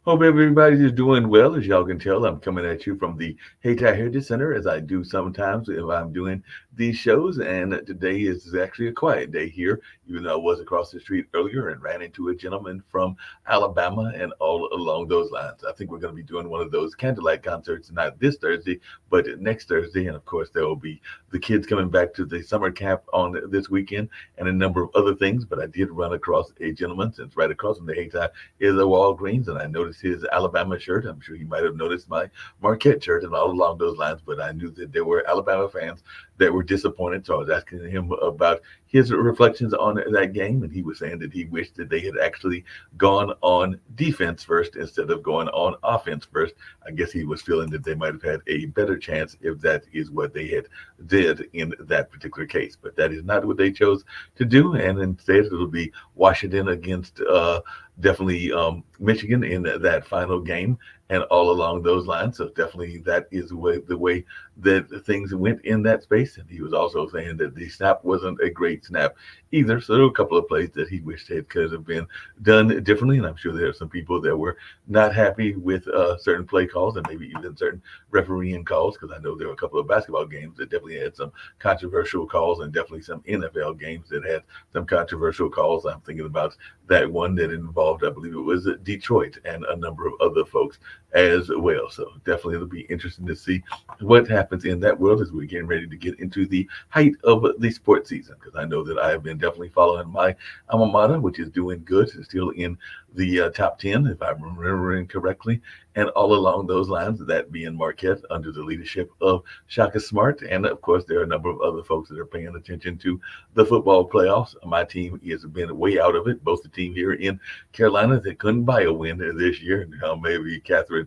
Hope everybody's doing well. As y'all can tell, I'm coming at you from the Hayti Heritage Center, as I do sometimes if I'm doing these shows. And today is actually a quiet day here, even though I was across the street earlier and ran into a gentleman from Alabama and all along those lines. I think we're going to be doing one of those candlelight concerts, not this Thursday, but next Thursday. And of course, there will be the kids coming back to the summer camp on this weekend and a number of other things. But I did run across a gentleman, since right across from the Hayti is a Walgreens, and I noticed his Alabama shirt. I'm sure you might have noticed my Marquette shirt and all along those lines, but I knew that there were Alabama fans that were disappointed. So I was asking him about his reflections on that game, and he was saying that he wished that they had actually gone on defense first instead of going on offense first. I guess he was feeling that they might have had a better chance if that is what they had did in that particular case. But that is not what they chose to do, and instead it'll be Washington against definitely Michigan in that final game and all along those lines. So definitely that is the way that things went in that space. And he was also saying that the snap wasn't a great snap either. So there were a couple of plays that he wished it could have been done differently. And I'm sure there are some people that were not happy with certain play calls and maybe even certain refereeing calls, because I know there were a couple of basketball games that definitely had some controversial calls, and definitely some NFL games that had some controversial calls. I'm thinking about that one that involved, I believe it was Detroit and a number of other folks as well. So definitely it'll be interesting to see what happens in that world as we're getting ready to get into the height of the sports season. Because I know that I have been definitely following my alma mater, which is doing good, it's still in the top 10, if I'm remembering correctly. And all along those lines, that being Marquette under the leadership of Shaka Smart. And of course, there are a number of other folks that are paying attention to the football playoffs. My team has been way out of it. Both the team here in Carolina that couldn't buy a win this year. Now maybe Catherine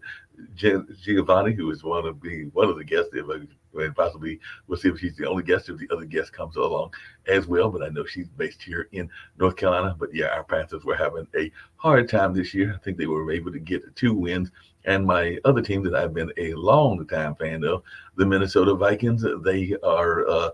Giovanni, who is one of the guests, and possibly we'll see if she's the only guest, if the other guest comes along as well. But I know she's based here in North Carolina. But yeah, our Panthers were having a hard time this year. I think they were able to get 2 wins. And my other team that I've been a long time fan of, the Minnesota Vikings, they are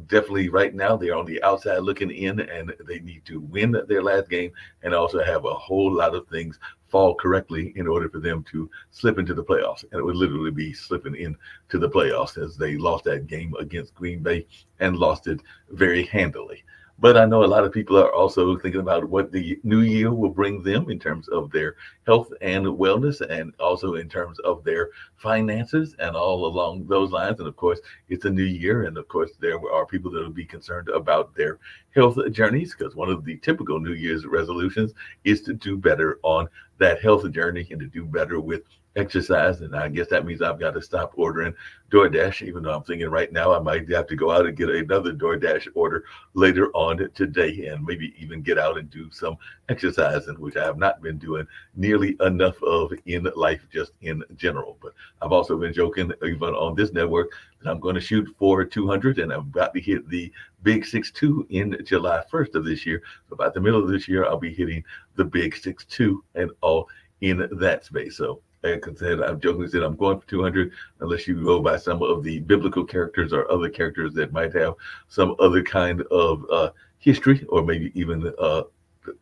definitely right now they're on the outside looking in, and they need to win their last game and also have a whole lot of things fall correctly in order for them to slip into the playoffs. And it would literally be slipping into the playoffs, as they lost that game against Green Bay and lost it very handily. But I know a lot of people are also thinking about what the new year will bring them in terms of their health and wellness, and also in terms of their finances and all along those lines. And of course, it's a new year. And of course, there are people that will be concerned about their health journeys, because one of the typical New Year's resolutions is to do better on that health journey and to do better with exercise. And I guess that means I've got to stop ordering DoorDash, even though I'm thinking right now I might have to go out and get another DoorDash order later on today, and maybe even get out and do some exercising, which I have not been doing nearly enough of in life, just in general. But I've also been joking, even on this network, that I'm going to shoot for 200, and I'm about to hit the big 6'2" in July 1st of this year. So about the middle of this year, I'll be hitting the big 6'2" and all in that space. So like I said, I've jokingly said I'm going for 200, unless you go by some of the biblical characters or other characters that might have some other kind of history, or maybe even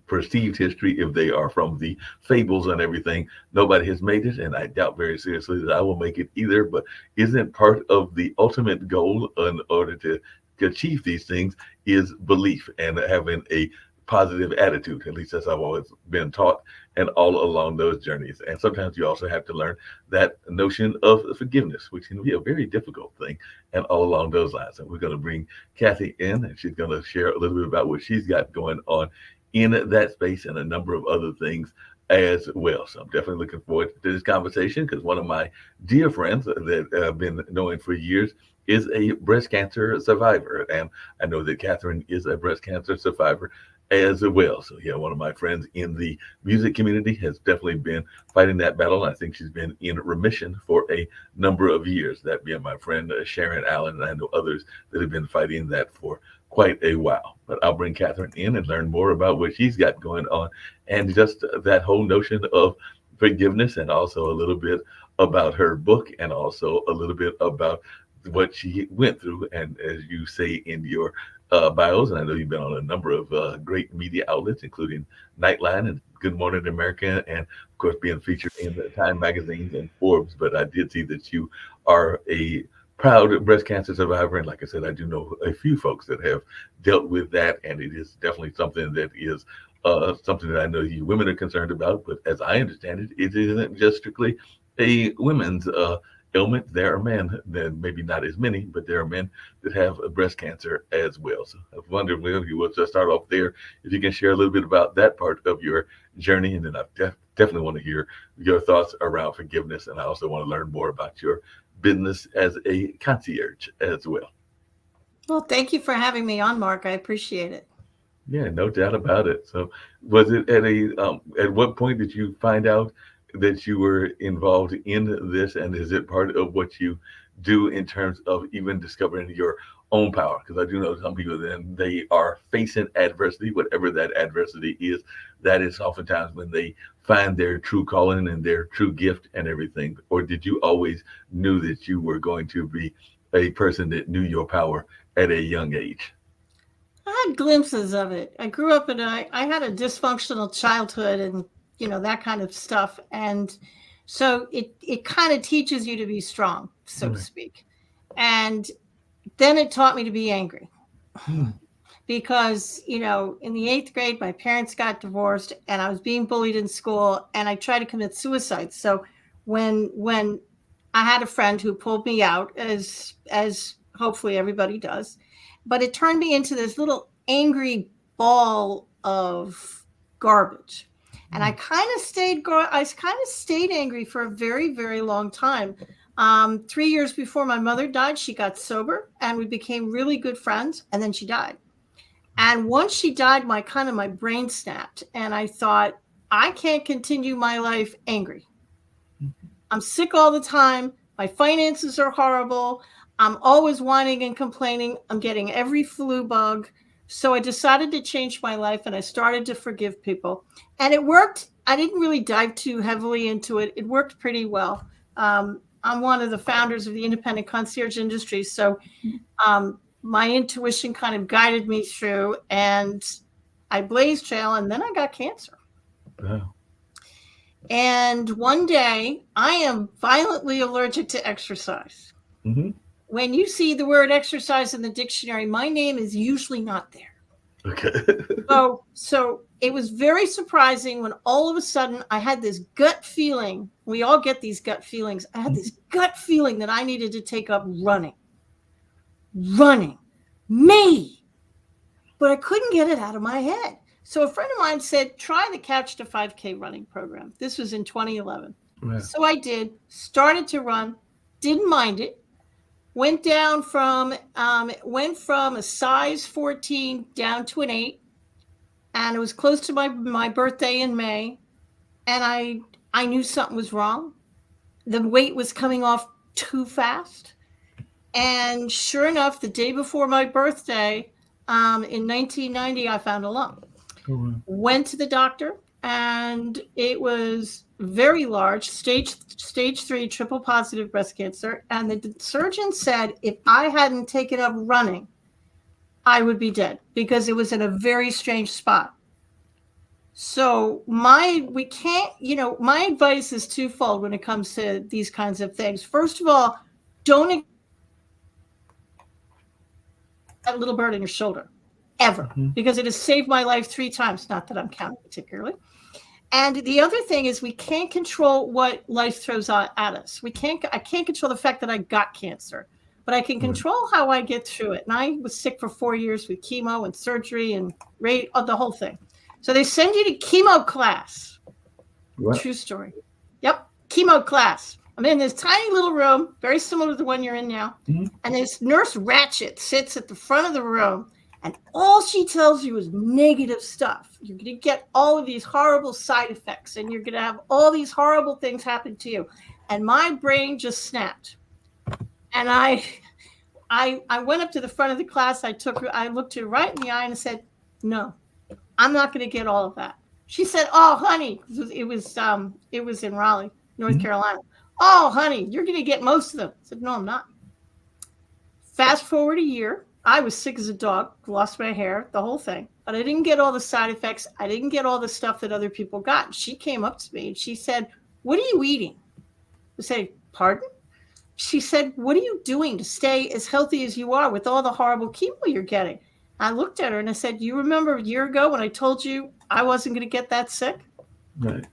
perceived history, if they are from the fables and everything. Nobody has made it, and I doubt very seriously that I will make it either. But isn't part of the ultimate goal in order to achieve these things is belief and having a positive attitude? At least that's how I've always been taught, and all along those journeys. And sometimes you also have to learn that notion of forgiveness, which can be a very difficult thing, and all along those lines. And we're going to bring Kathy in, and she's going to share a little bit about what she's got going on in that space and a number of other things as well. So I'm definitely looking forward to this conversation, because one of my dear friends that I've been knowing for years is a breast cancer survivor. And I know that Catherine is a breast cancer survivor as well. So yeah, one of my friends in the music community has definitely been fighting that battle. I think she's been in remission for a number of years. That being my friend Sharon Allen, and I know others that have been fighting that for quite a while. But I'll bring Catherine in and learn more about what she's got going on, and just that whole notion of forgiveness, and also a little bit about her book, and also a little bit about what she went through. And as you say in your bios, and I know you've been on a number of great media outlets, including Nightline and Good Morning America, and of course being featured in the Time magazines and Forbes. But I did see that you are a proud breast cancer survivor, and like I said, I do know a few folks that have dealt with that, and it is definitely something that is something that I know you women are concerned about. But as I understand it, it isn't just strictly a women's ailment. There are men, then maybe not as many, but there are men that have breast cancer as well. So I wonder if you would just start off there, if you can share a little bit about that part of your journey, and then I definitely want to hear your thoughts around forgiveness, and I also want to learn more about your business as a concierge as well. Well, thank you for having me on, Mark. I appreciate it. Yeah, no doubt about it. So, was it at what point did you find out that you were involved in this, and is it part of what you do in terms of even discovering your own power? Because I do know some people then they are facing adversity, whatever that adversity is. That is oftentimes when they find their true calling and their true gift and everything. Or did you always knew that you were going to be a person that knew your power at a young age? I had glimpses of it. I grew up I had a dysfunctional childhood and, that kind of stuff. And so it kind of teaches you to be strong, so to Right. speak. And then it taught me to be angry Hmm. because, in the eighth grade, my parents got divorced and I was being bullied in school and I tried to commit suicide. So when I had a friend who pulled me out, as hopefully everybody does, but it turned me into this little angry ball of garbage. And I kind of stayed angry for a very, very long time. 3 years before my mother died, she got sober and we became really good friends. And then she died. And once she died, my brain snapped, and I thought, I can't continue my life angry. I'm sick all the time. My finances are horrible. I'm always whining and complaining. I'm getting every flu bug. So I decided to change my life and I started to forgive people. And it worked. I didn't really dive too heavily into it. It worked pretty well. I'm one of the founders of the independent concierge industry. So my intuition kind of guided me through, and I blazed trail, and then I got cancer. Wow. And one day, I am violently allergic to exercise. Hmm. When you see the word exercise in the dictionary, my name is usually not there. Okay. So it was very surprising when all of a sudden I had this gut feeling. We all get these gut feelings. I had this gut feeling that I needed to take up running, me, but I couldn't get it out of my head. So a friend of mine said, try the Couch to 5K running program. This was in 2011. Wow. So I did, started to run, didn't mind it, went from a size 14 down to an 8, and it was close to my birthday in May, and I knew something was wrong. The weight was coming off too fast. And sure enough, the day before my birthday, in 1990, I found a lump. Oh, wow. Went to the doctor, and it was very large, stage 3 triple positive breast cancer. And the surgeon said if I hadn't taken up running, I would be dead because it was in a very strange spot. So we can't, my advice is twofold when it comes to these kinds of things. First of all, don't that little bird on your shoulder ever, Mhm. because it has saved my life 3 times. Not that I'm counting particularly. And the other thing is we can't control what life throws at us. I can't control the fact that I got cancer, but I can Right. control how I get through it. And I was sick for 4 years with chemo and surgery and the whole thing. So they send you to chemo class. Right. True story. Yep. Chemo class. I'm in this tiny little room, very similar to the one you're in now. Mhm. And this nurse Ratchet sits at the front of the room, and all she tells you is negative stuff. You're going to get all of these horrible side effects, and you're going to have all these horrible things happen to you. And my brain just snapped. And I went up to the front of the class. I looked her right in the eye and I said, no, I'm not going to get all of that. She said, oh, honey, it was in Raleigh, North Mhm. Carolina. Oh, honey, you're going to get most of them. I said, no, I'm not. Fast forward a year, I was sick as a dog, lost my hair, the whole thing. But I didn't get all the side effects. I didn't get all the stuff that other people got. She came up to me and she said, "What are you eating?" I said, "Pardon?" She said, "What are you doing to stay as healthy as you are with all the horrible chemo you're getting?" I looked at her and I said, "You remember a year ago when I told you I wasn't going to get that sick?" Right.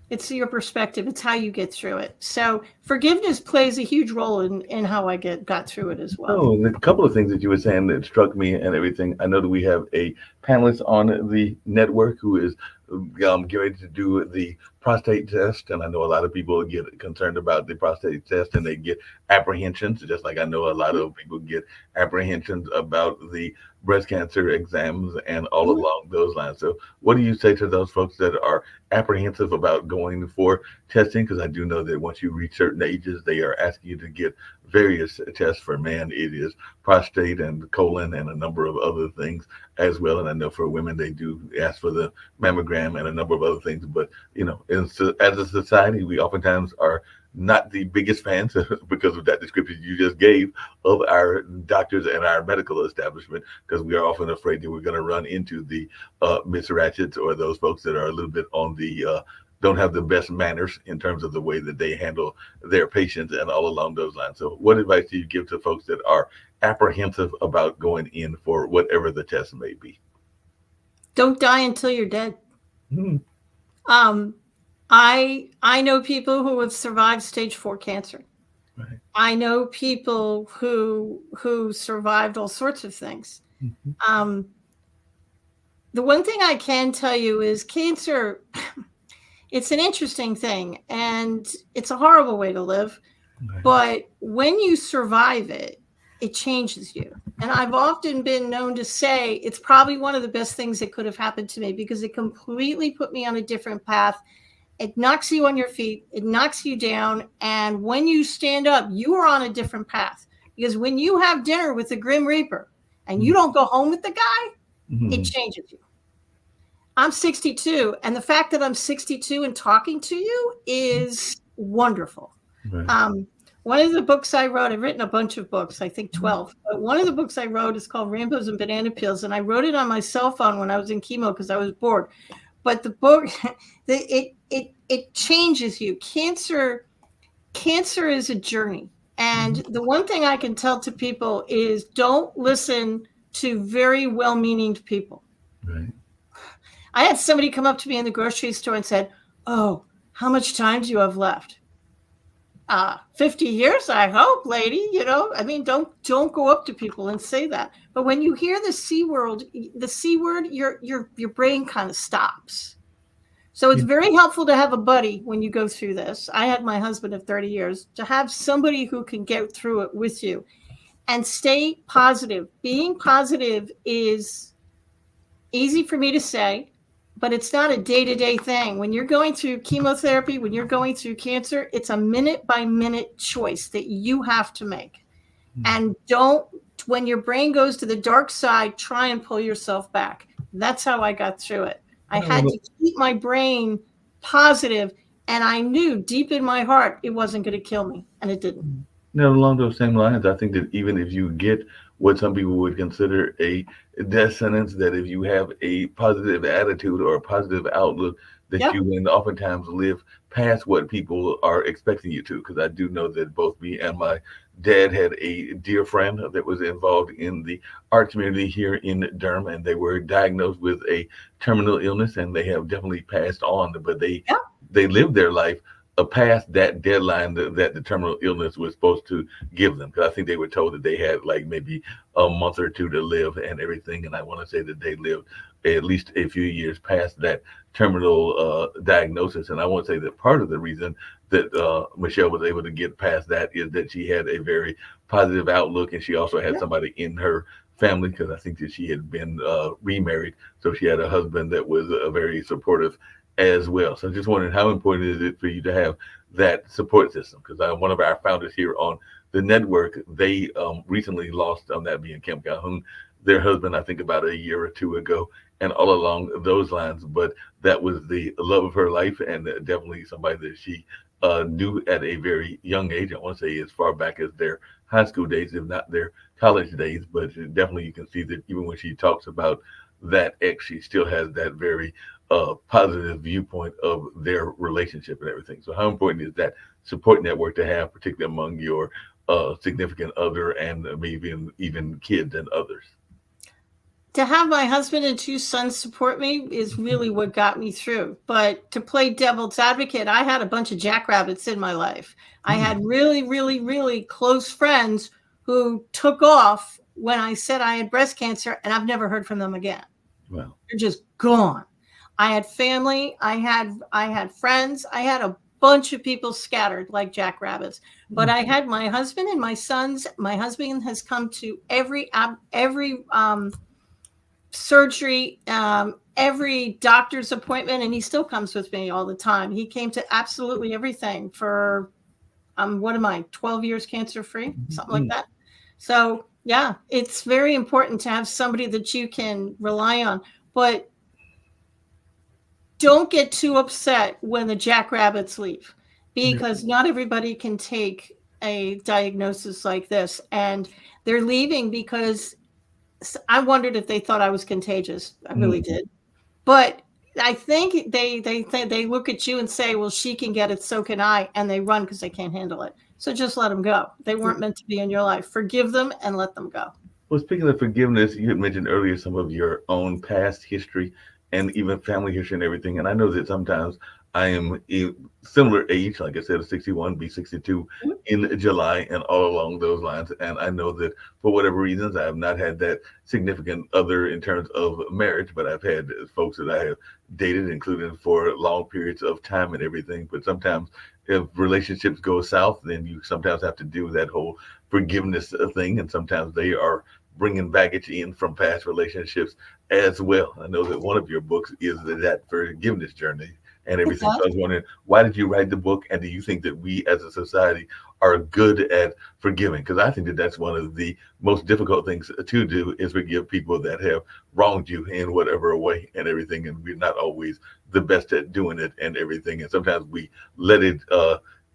It's your perspective. It's how you get through it. So forgiveness plays a huge role in how I got through it as well. Oh, and a couple of things that you were saying that struck me and everything. I know that we have a panelist on the network who is getting ready to do the prostate test, and I know a lot of people get concerned about the prostate test and they get apprehensions, just like I know a lot of people get apprehensions about the breast cancer exams and all Mhm. along those lines. So, what do you say to those folks that are apprehensive about going for testing? Because I do know that once you reach certain ages, they are asking you to get various tests. For men, it is prostate and colon and a number of other things as well. And I know for women, they do ask for the mammogram and a number of other things. But, as a society, we oftentimes are not the biggest fans because of that description you just gave of our doctors and our medical establishment, because we are often afraid that we're going to run into the Miss Ratchets or those folks that are a little bit on the don't have the best manners in terms of the way that they handle their patients and all along those lines. So what advice do you give to folks that are apprehensive about going in for whatever the test may be? Don't die until you're dead. Hmm. I know people who have survived stage 4 cancer. Right. I know people who survived all sorts of things. Mhm. The one thing I can tell you is cancer, it's an interesting thing and it's a horrible way to live. Right. But when you survive it, it changes you. And I've often been known to say it's probably one of the best things that could have happened to me because it completely put me on a different path. It knocks you on your feet, it knocks you down. And when you stand up, you are on a different path. Because when you have dinner with the Grim Reaper and you don't go home with the guy, Mhm. it changes you. I'm 62, and the fact that I'm 62 and talking to you is wonderful. Right. One of the books I wrote, I've written a bunch of books, I think 12, but one of the books I wrote is called Rainbows and Banana Peels, and I wrote it on my cell phone when I was in chemo because I was bored. But the book, it changes you. Cancer is a journey. And the one thing I can tell to people is don't listen to very well-meaning people. Right. I had somebody come up to me in the grocery store and said, "Oh, how much time do you have left?" 50 years, I hope, lady. I mean, don't go up to people and say that. But when you hear the C word, your brain kind of stops. So it's very helpful to have a buddy when you go through this. I had my husband of 30 years, to have somebody who can get through it with you and stay positive. Being positive is easy for me to say, but it's not a day-to-day thing. When you're going through chemotherapy, when you're going through cancer, it's a minute-by-minute choice that you have to make. And don't, when your brain goes to the dark side, try and pull yourself back. That's how I got through it. I had to keep my brain positive, and I knew deep in my heart it wasn't going to kill me, and it didn't. Now, along those same lines, I think that even if you get what some people would consider a death sentence, that if you have a positive attitude or a positive outlook, that Yep. you can oftentimes live past what people are expecting you to. Because I do know that both me and my dad had a dear friend that was involved in the art community here in Durham, and they were diagnosed with a terminal illness, and they have definitely passed on. But they Yep. they lived their life past that deadline that the terminal illness was supposed to give them. Because I think they were told that they had like maybe a month or two to live and everything. And I want to say that they lived at least a few years past that terminal diagnosis. And I want to say that part of the reason that Michelle was able to get past that is that she had a very positive outlook, and she also had Yep. somebody in her family, because I think that she had been remarried, so she had a husband that was very supportive as well. So just wondering, how important is it for you to have that support system? Because one of our founders here on the network, they recently lost, on that being Kim Calhoun, their husband, I think about a year or two ago, and all along those lines. But that was the love of her life, and definitely somebody that she knew at a very young age. I want to say as far back as their high school days, if not their college days. But definitely you can see that even when she talks about that ex, she still has that very positive viewpoint of their relationship and everything. So how important is that support network to have, particularly among your significant other and maybe even kids and others? To have my husband and two sons support me is really what got me through. But to play devil's advocate, I had a bunch of jackrabbits in my life. I had really, really, really close friends who took off when I said I had breast cancer, and I've never heard from them again. Well, They're just gone. I had family, I had friends, I had a bunch of people scattered like jackrabbits. But I had my husband and my sons. My husband has come to every surgery, every doctor's appointment, and he still comes with me all the time. He came to absolutely everything for what am I, 12 years cancer free, something like that. So yeah, it's very important to have somebody that you can rely on, but don't get too upset when the jackrabbits leave, because not everybody can take a diagnosis like this, and they're leaving because I wondered if they thought I was contagious. I really did. But I think they look at you and say, well, she can get it, so can I. And they run because they can't handle it. So just let them go. They weren't meant to be in your life. Forgive them and let them go. Well, speaking of forgiveness, you had mentioned earlier some of your own past history and even family history and everything. And I know that sometimes I am a similar age, like I said, 61, be 62 in July, and all along those lines. And I know that for whatever reasons, I have not had that significant other in terms of marriage, but I've had folks that I have dated, including for long periods of time and everything. But sometimes if relationships go south, then you sometimes have to do that whole forgiveness thing. And sometimes they are bringing baggage in from past relationships as well. I know that one of your books is that forgiveness journey and everything. So I was wondering, why did you write the book? And do you think that we as a society are good at forgiving? Because I think that that's one of the most difficult things to do, is forgive people that have wronged you in whatever way and everything. And we're not always the best at doing it and everything. And sometimes we let it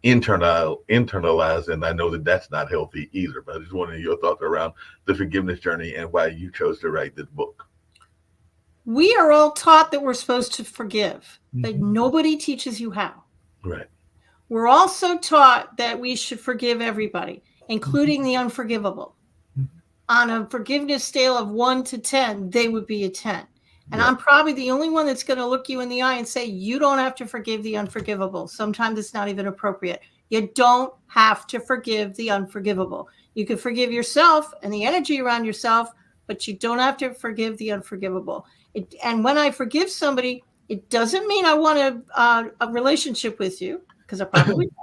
internalize, and I know that that's not healthy either. But I just wanted your thoughts around the forgiveness journey and why you chose to write this book. We are all taught that we're supposed to forgive, but nobody teaches you how. Right. We're also taught that we should forgive everybody, including the unforgivable. On a forgiveness scale of 1 to 10, they would be a 10. And I'm probably the only one that's going to look you in the eye and say, you don't have to forgive the unforgivable. Sometimes it's not even appropriate. You don't have to forgive the unforgivable. You can forgive yourself and the energy around yourself, but you don't have to forgive the unforgivable. And when I forgive somebody, it doesn't mean I want a relationship with you, because I probably don't.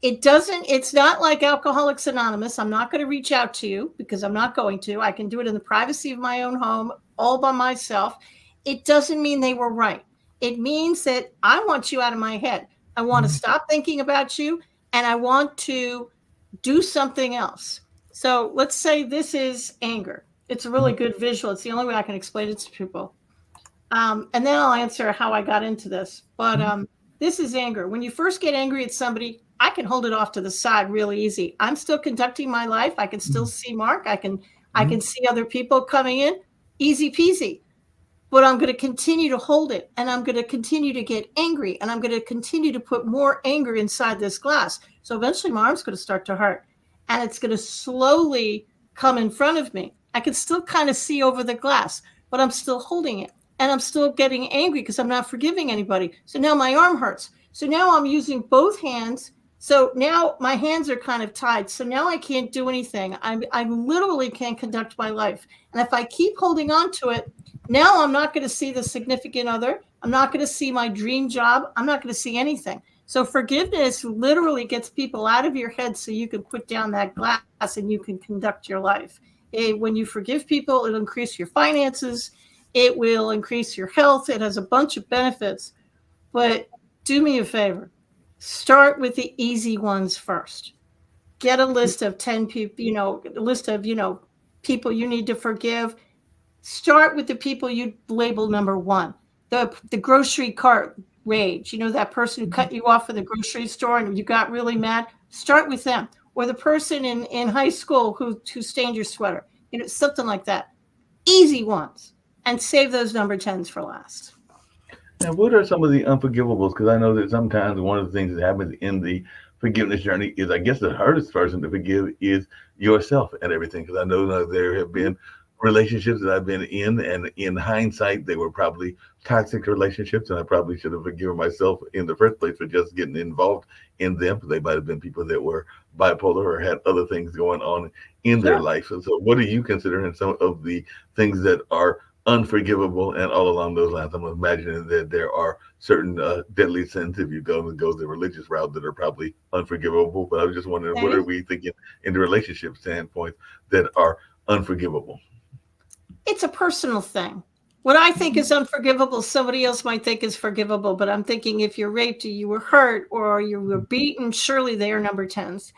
It's not like Alcoholics Anonymous. I'm not going to reach out to you, because I'm not going to. I can do it in the privacy of my own home, all by myself. It doesn't mean they were right. It means that I want you out of my head. I want to stop thinking about you, and I want to do something else. So let's say this is anger. It's a really good visual. It's the only way I can explain it to people. And then I'll answer how I got into this. But this is anger. When you first get angry at somebody, I can hold it off to the side really easy. I'm still conducting my life. I can still see Mark. I can see other people coming in. Easy peasy. But I'm going to continue to hold it, and I'm going to continue to get angry, and I'm going to continue to put more anger inside this glass. So eventually my arm's going to start to hurt, and it's going to slowly come in front of me. I can still kind of see over the glass, but I'm still holding it, and I'm still getting angry because I'm not forgiving anybody. So now my arm hurts. So now I'm using both hands. So now my hands are kind of tied. So now I can't do anything. I literally can't conduct my life. And if I keep holding on to it, now I'm not going to see the significant other. I'm not going to see my dream job. I'm not going to see anything. So forgiveness literally gets people out of your head so you can put down that glass and you can conduct your life. When you forgive people, it'll increase your finances. It will increase your health. It has a bunch of benefits. But do me a favor. Start with the easy ones first. Get a list of 10 people, a list of, people you need to forgive. Start with the people you label number 1. The grocery cart rage. That person who cut you off at the grocery store and you got really mad. Start with them. or the person in high school who stained your sweater, something like that. Easy ones, and save those number 10s for last. Now, what are some of the unforgivables? Because I know that sometimes one of the things that happens in the forgiveness journey is, I guess, the hardest person to forgive is yourself and everything. Because I know that there have been relationships that I've been in, and in hindsight, they were probably toxic relationships, and I probably should have forgiven myself in the first place for just getting involved in them. They might have been people that were bipolar or had other things going on in their Sure. life. And so, what do you consider in some of the things that are unforgivable, and all along those lines? I'm imagining that there are certain deadly sins, if you go the religious route, that are probably unforgivable. But I was just wondering, what are Okay. we thinking in the relationship standpoint that are unforgivable? It's a personal thing. What I think is unforgivable, somebody else might think is forgivable. But I'm thinking, if you're raped, or you were hurt, or you were beaten, surely they are number 10s.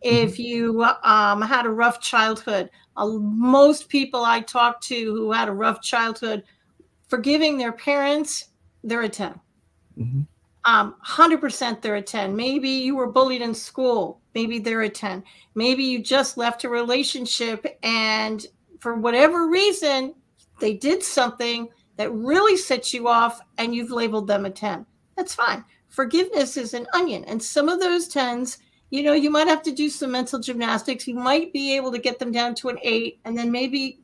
Mhm. If you had a rough childhood, most people I talk to who had a rough childhood, forgiving their parents, they're a 10. Mhm. 100% they're a 10. Maybe you were bullied in school. Maybe they're a 10. Maybe you just left a relationship, and for whatever reason, they did something that really set you off, and you've labeled them a 10. That's fine. Forgiveness is an onion. And some of those 10s, you might have to do some mental gymnastics. You might be able to get them down to an 8, and then maybe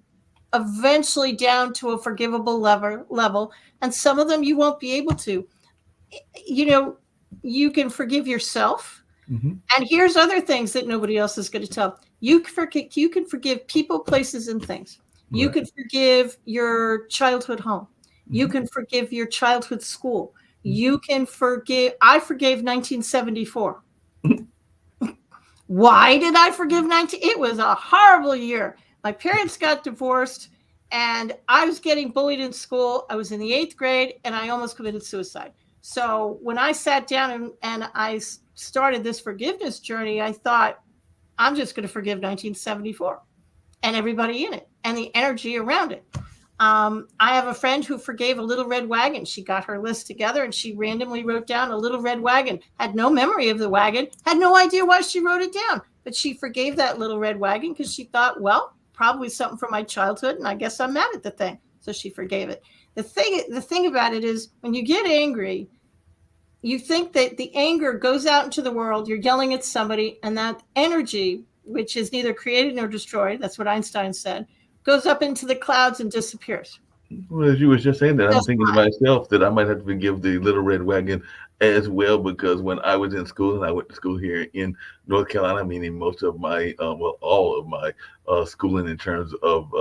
eventually down to a forgivable level. And some of them you won't be able to. you know, you can forgive yourself. Mhm. And here's other things that nobody else is going to tell. You can forgive people, places, and things. You Right. can forgive your childhood home. You Mhm. can forgive your childhood school. You can forgive. I forgave 1974. Why did I forgive 19? It was a horrible year. My parents got divorced, and I was getting bullied in school. I was in the 8th grade, and I almost committed suicide. So when I sat down and I started this forgiveness journey, I thought, I'm just going to forgive 1974 and everybody in it and the energy around it. I have a friend who forgave a little red wagon. She got her list together and she randomly wrote down a little red wagon, had no memory of the wagon, had no idea why she wrote it down, but she forgave that little red wagon because she thought, well, probably something from my childhood, and I guess I'm mad at the thing. So she forgave it. The thing about it is, when you get angry, you think that the anger goes out into the world, you're yelling at somebody, and that energy, which is neither created nor destroyed, that's what Einstein said, goes up into the clouds and disappears. Well, as you was just saying that, I'm Just thinking to myself that I might have to forgive the Little Red Wagon as well, because when I was in school, and I went to school here in North Carolina, meaning most of my, well, all of my schooling in terms of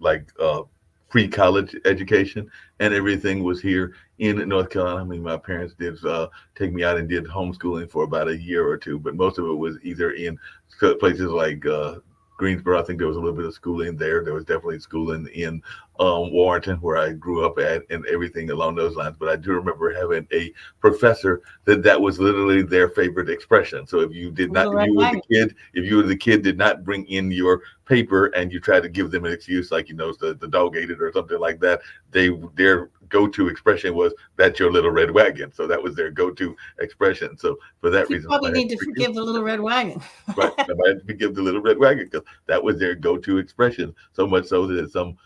like pre-college education and everything was here in North Carolina. I mean, my parents did take me out and did homeschooling for about a year or two, but most of it was either in places like Greensboro. I think there was a little bit of schooling there. There was definitely schooling in Warrenton, where I grew up at, and everything along those lines. But I do remember having a professor that was literally their favorite expression. So if you did not, little red wagon. if you were the kid, did not bring in your paper, and you tried to give them an excuse, like, the dog ate it or something like that, their go-to expression was, "That's your little red wagon." So that was their go-to expression. So for that You reason, I probably had need to to forgive. forgive the little red wagon. Right. I might have to forgive the little red wagon, because that was their go-to expression. So much so that some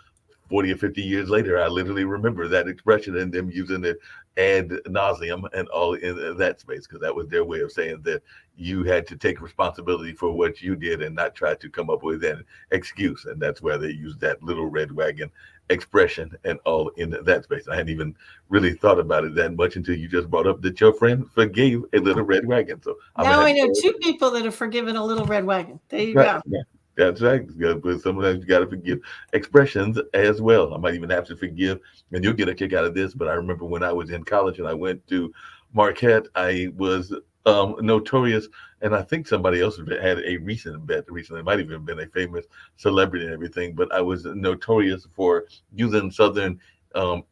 40 or 50 years later, I literally remember that expression and them using it ad nauseum and all in that space, because that was their way of saying that you had to take responsibility for what you did and not try to come up with an excuse. And that's where they used that little red wagon expression and all in that space. I hadn't even really thought about it that much until you just brought up that your friend forgave a little red wagon. So I'm gonna Now have I to know go. 2 people that have forgiven a little red wagon. There you Right. go. Yeah. That's right. But sometimes you got to forgive expressions as well. I might even have to forgive, and you'll get a kick out of this. But I remember when I was in college and I went to Marquette, I was notorious, and I think somebody else had a recent bet recently. It might even have been a famous celebrity and everything. But I was notorious for using Southern um,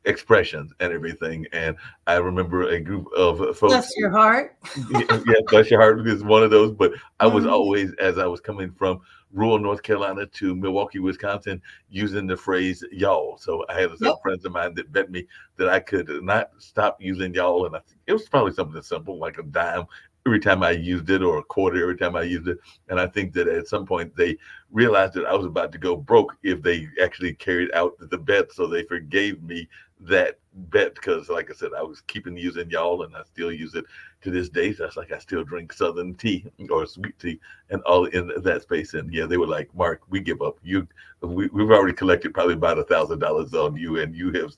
expressions and everything. And I remember a group of folks. Bless your heart. Yeah, yeah, bless your heart is one of those. But I was Mhm. always, as I was coming from rural North Carolina to Milwaukee, Wisconsin, using the phrase y'all. So I had Yep. some friends of mine that bet me that I could not stop using y'all. And I think it was probably something simple, like a dime every time I used it, or a quarter every time I used it. And I think that at some point they realized that I was about to go broke if they actually carried out the bet. So they forgave me that bet because, like I said, I was keeping using y'all, and I still use it to this day. So that's like I still drink Southern tea or sweet tea and all in that space. And yeah, they were like, Mark, we give up. We've already collected probably about $1,000 on you, and you have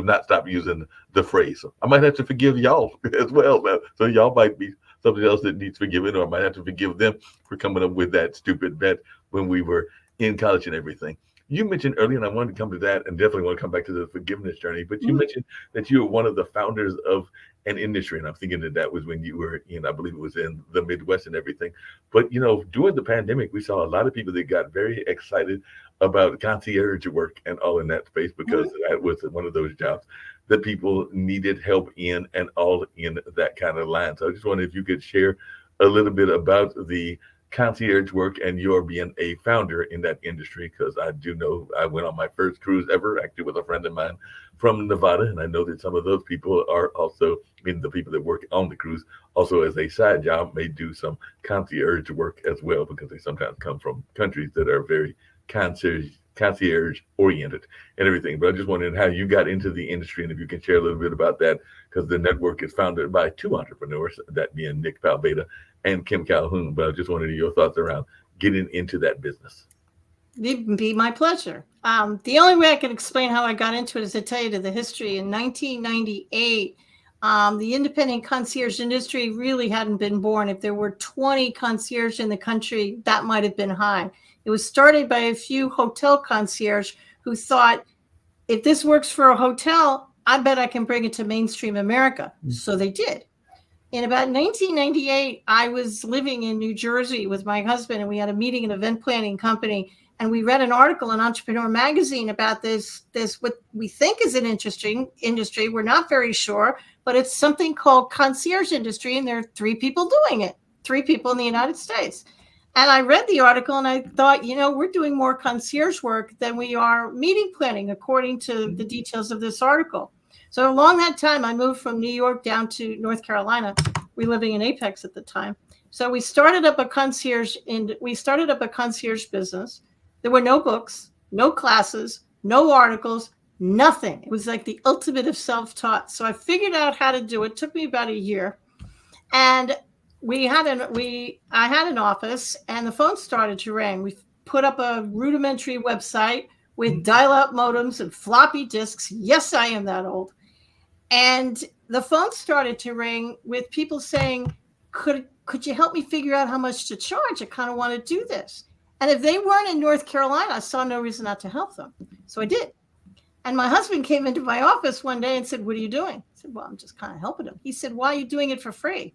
not stopped using the phrase. So I might have to forgive y'all as well. So y'all might be something else that needs forgiving, or I might have to forgive them for coming up with that stupid bet when we were in college and everything. You mentioned earlier, and I wanted to come to that, and definitely want to come back to the forgiveness journey. But you mentioned that you were one of the founders of an industry, and I'm thinking that was when you were in, I believe it was in the Midwest and everything. But during the pandemic, we saw a lot of people that got very excited about concierge work and all in that space because that was one of those jobs that people needed help in, and all in that kind of line. So I just wondered if you could share a little bit about the concierge work and your being a founder in that industry, because I do know I went on my first cruise ever actually with a friend of mine from Nevada, and I know that some of those people are also, I mean, the people that work on the cruise also as a side job may do some concierge work as well, because they sometimes come from countries that are very concierge oriented and everything. But I just wondered how you got into the industry, and if you can share a little bit about that, because the network is founded by two entrepreneurs, that being Nick Palbeda and Kim Calhoun. But I just wanted your thoughts around getting into that business. It'd be my pleasure. The only way I can explain how I got into it is to tell you the history. In 1998, the independent concierge industry really hadn't been born. If there were 20 concierge in the country, that might have been high. It was started by a few hotel concierge who thought, if this works for a hotel, I bet I can bring it to mainstream America. So they did. In about 1998, I was living in New Jersey with my husband, and we had a meeting in an event planning company. And we read an article in Entrepreneur Magazine about this what we think is an interesting industry. We're not very sure, but it's something called concierge industry, and there are 3 people doing it, 3 people in the United States. And I read the article and I thought, we're doing more concierge work than we are meeting planning, according to the details of this article. So along that time, I moved from New York down to North Carolina. We were living in Apex at the time. So we started up a concierge business. There were no books, no classes, no articles, nothing. It was like the ultimate of self-taught. So I figured out how to do it. It took me about a year. And I had an office, and the phone started to ring. We put up a rudimentary website with dial-up modems and floppy disks. Yes, I am that old. And the phone started to ring with people saying, could you help me figure out how much to charge? I kind of want to do this. And if they weren't in North Carolina, I saw no reason not to help them. So I did. And my husband came into my office one day and said, "What are you doing?" I said, "Well, I'm just kind of helping him." He said, "Why are you doing it for free?"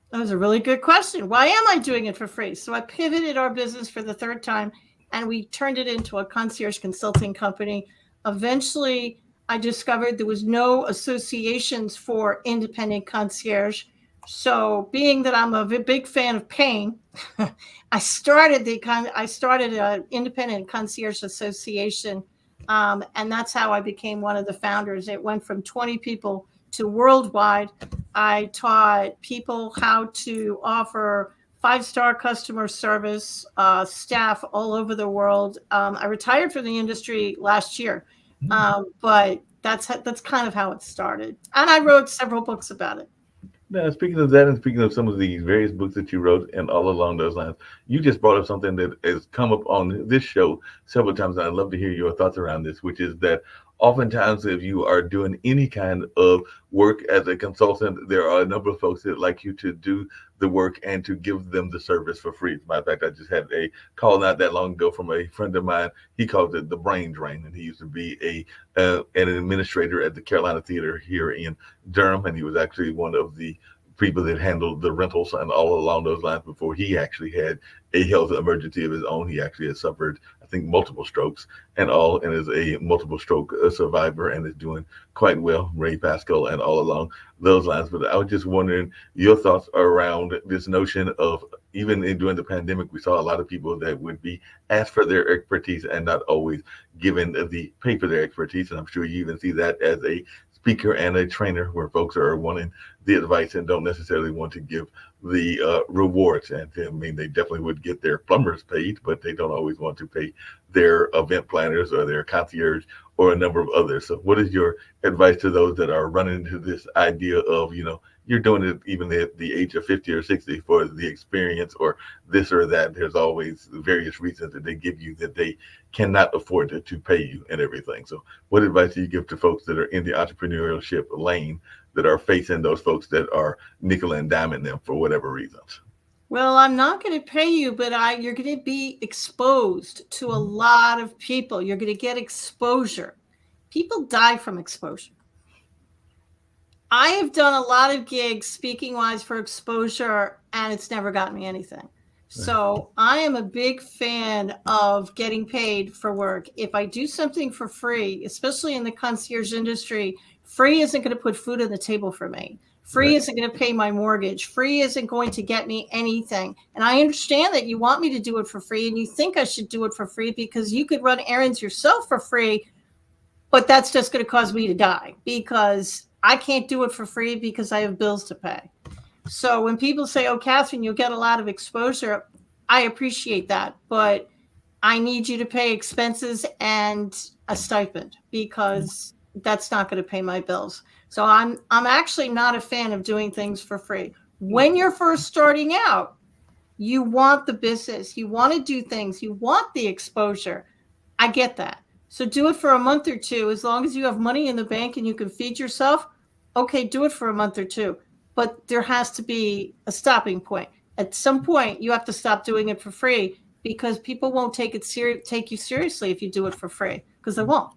That was a really good question. Why am I doing it for free? So I pivoted our business for the 3rd time, and we turned it into a concierge consulting company. Eventually, I discovered there was no associations for independent concierge. So being that I'm a big fan of pain, I started an independent concierge association. And that's how I became one of the founders. It went from 20 people to worldwide. I taught people how to offer 5-star customer service, staff all over the world. I retired from the industry last year, but that's kind of how it started. And I wrote several books about it. Now, speaking of that, and speaking of some of the various books that you wrote and all along those lines, you just brought up something that has come up on this show several times, and I'd love to hear your thoughts around this, which is that oftentimes if you are doing any kind of work as a consultant, there are a number of folks that like you to do the work and to give them the service for free. As a matter of fact, I just had a call not that long ago from a friend of mine. He calls it the brain drain, and he used to be an administrator at the Carolina Theater here in Durham, and he was actually one of the people that handled the rentals and all along those lines before he actually had a health emergency of his own. He actually has suffered, I think, multiple strokes and is a multiple stroke survivor and is doing quite well, Ray Pascal and all along those lines. But I was just wondering your thoughts around this notion of, even during the pandemic, we saw a lot of people that would be asked for their expertise and not always given the pay for their expertise. And I'm sure you even see that as a speaker and a trainer where folks are wanting the advice and don't necessarily want to give the rewards. And I mean, they definitely would get their plumbers paid, but they don't always want to pay their event planners or their concierge or a number of others. So what is your advice to those that are running into this idea of, you're doing it even at the age of 50 or 60 for the experience or this or that? There's always various reasons that they give you that they cannot afford to pay you and everything. So what advice do you give to folks that are in the entrepreneurship lane that are facing those folks that are nickel and diming them for whatever reasons? Well, I'm not going to pay you, but you're going to be exposed to a lot of people. You're going to get exposure. People die from exposure. I have done a lot of gigs speaking wise for exposure, and it's never gotten me anything. So I am a big fan of getting paid for work. If I do something for free, especially in the concierge industry, free isn't going to put food on the table for me. Free isn't going to pay my mortgage. Free isn't going to get me anything. And I understand that you want me to do it for free, and you think I should do it for free because you could run errands yourself for free, but that's just going to cause me to die because I can't do it for free because I have bills to pay. So when people say, oh, Catherine, you'll get a lot of exposure, I appreciate that, but I need you to pay expenses and a stipend because that's not going to pay my bills. So I'm actually not a fan of doing things for free. When you're first starting out, you want the business, you want to do things, you want the exposure. I get that. So do it for a month or two. As long as you have money in the bank and you can feed yourself, okay, do it for a month or two. But there has to be a stopping point. At some point, you have to stop doing it for free because people won't take you seriously if you do it for free, because they won't.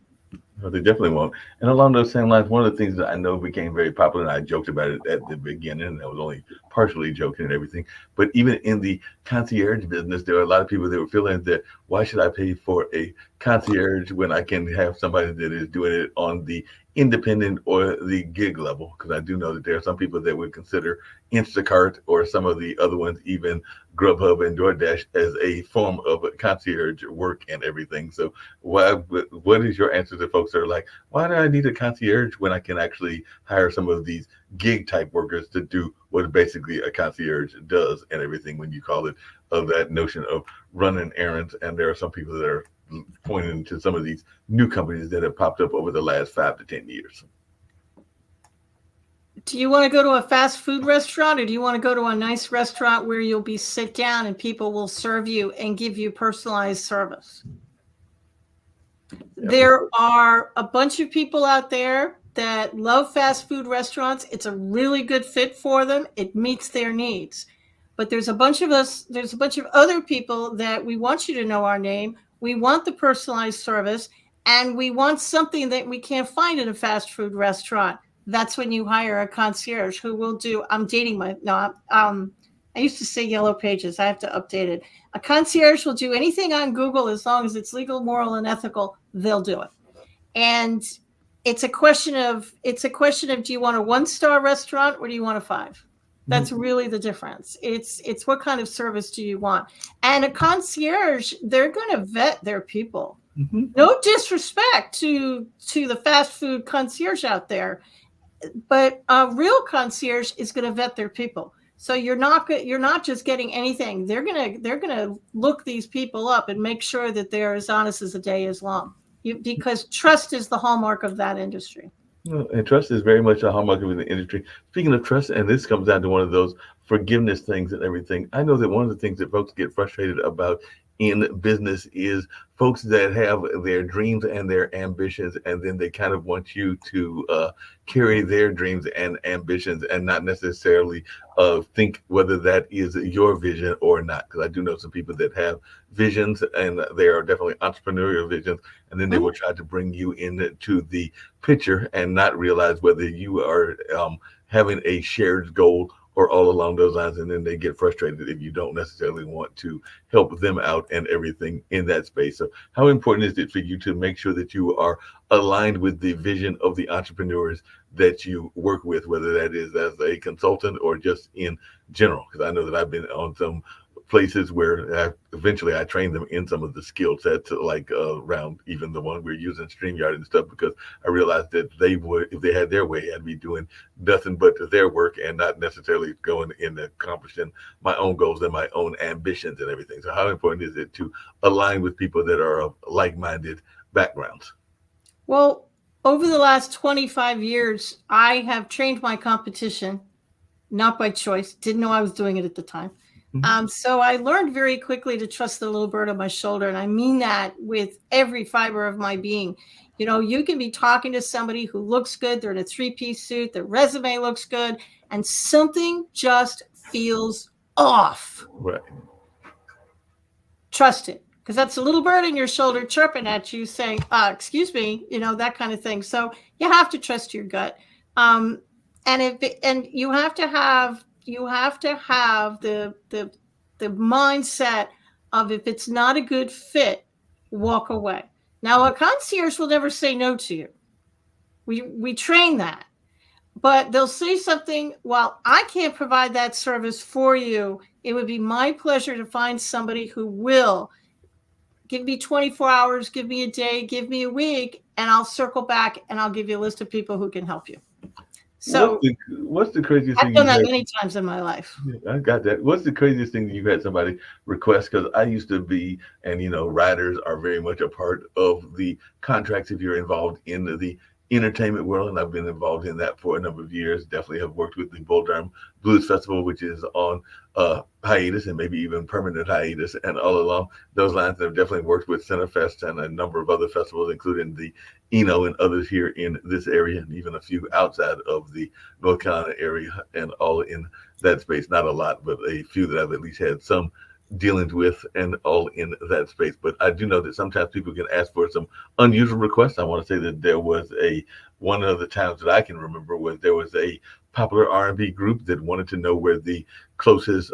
No, they definitely won't. And along those same lines, one of the things that I know became very popular, and I joked about it at the beginning, and I was only partially joking and everything, but even in the concierge business, there are a lot of people that were feeling that, why should I pay for a concierge when I can have somebody that is doing it on the independent or the gig level? Because I do know that there are some people that would consider Instacart or some of the other ones, even Grubhub and DoorDash, as a form of concierge work and everything. So what is your answer to folks that are like, why do I need a concierge when I can actually hire some of these gig type workers to do what basically a concierge does and everything, when you call it of that notion of running errands? And there are some people that are pointing to some of these new companies that have popped up over the last 5 to 10 years. Do you want to go to a fast food restaurant, or do you want to go to a nice restaurant where you'll be sit down and people will serve you and give you personalized service? Yep. There are a bunch of people out there that love fast food restaurants. It's a really good fit for them. It meets their needs. But there's a bunch of other people that we want you to know our name. We want the personalized service, and we want something that we can't find in a fast food restaurant. That's when you hire a concierge who will do, I used to say Yellow Pages. I have to update it. A concierge will do anything on Google as long as it's legal, moral, and ethical. They'll do it. And it's a question of, do you want a 1-star restaurant or do you want a 5? That's really the difference. It's what kind of service do you want? And a concierge, they're going to vet their people. Mm-hmm. No disrespect to the fast food concierge out there, but a real concierge is going to vet their people. So you're not just getting anything. They're gonna look these people up and make sure that they're as honest as the day is long. Because trust is the hallmark of that industry. And trust is very much a hallmark of the industry. Speaking of trust, and this comes down to one of those forgiveness things and everything. I know that one of the things that folks get frustrated about in business is folks that have their dreams and their ambitions, and then they kind of want you to carry their dreams and ambitions and not necessarily think whether that is your vision or not. Because I do know some people that have visions, and they are definitely entrepreneurial visions, and then they will try to bring you into the picture and not realize whether you are having a shared goal or all along those lines, and then they get frustrated if you don't necessarily want to help them out and everything in that space. So how important is it for you to make sure that you are aligned with the vision of the entrepreneurs that you work with, whether that is as a consultant or just in general? Because I know that I've been on some places where eventually I trained them in some of the skill sets, like around even the one we're using StreamYard and stuff, because I realized that they would, if they had their way, I'd be doing nothing but their work and not necessarily going in accomplishing my own goals and my own ambitions and everything. So how important is it to align with people that are of like-minded backgrounds? Well, over the last 25 years, I have trained my competition, not by choice, didn't know I was doing it at the time. So I learned very quickly to trust the little bird on my shoulder. And I mean that with every fiber of my being. You know, you can be talking to somebody who looks good. They're in a 3-piece suit. Their resume looks good. And something just feels off. Right. Trust it. Because that's a little bird in your shoulder chirping at you saying, excuse me, you know, that kind of thing. So you have to trust your gut. And you have to have the mindset of, if it's not a good fit, walk away. Now, a concierge will never say no to you. We train that, but they'll say something, well, I can't provide that service for you. It would be my pleasure to find somebody who will. Give me 24 hours, give me a day, give me a week, and I'll circle back and I'll give you a list of people who can help you. So what's the craziest thing? I've done that many times in my life. I got that. What's the craziest thing that you've had somebody request? Because I used to be, and you know, riders are very much a part of the contracts if you're involved in the entertainment world, and I've been involved in that for a number of years. Definitely have worked with the Bull Durham Blues Festival, which is on hiatus and maybe even permanent hiatus, and all along those lines. I've definitely worked with Centerfest and a number of other festivals, including the Eno and others here in this area, and even a few outside of the North Carolina area, and all in that space. Not a lot, but a few that I've at least had some dealings with, and all in that space. But I do know that sometimes people can ask for some unusual requests. I want to say that there was one of the times that I can remember was there was a popular R&B group that wanted to know where the closest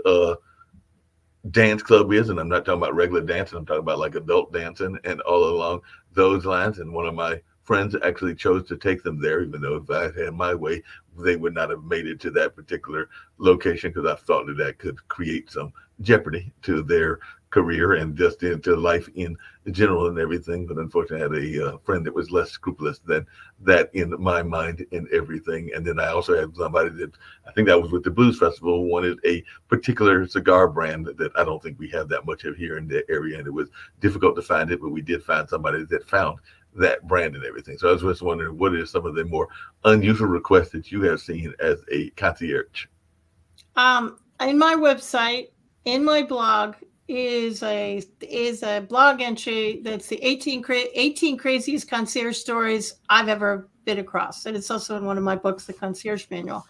dance club is, and I'm not talking about regular dancing, I'm talking about like adult dancing and all along those lines. And one of my friends actually chose to take them there, even though if I had my way, they would not have made it to that particular location, because I thought that could create some jeopardy to their career and just into life in general and everything. But unfortunately, I had a friend that was less scrupulous than that in my mind and everything. And then I also had somebody that, I think that was with the Blues Festival, wanted a particular cigar brand that I don't think we have that much of here in the area, and it was difficult to find it, but we did find somebody that found that brand and everything. So I was just wondering, what are some of the more unusual requests that you have seen as a concierge? In my website, in my blog, is a blog entry that's the 18 craziest concierge stories I've ever been across, and it's also in one of my books, The Concierge Manual.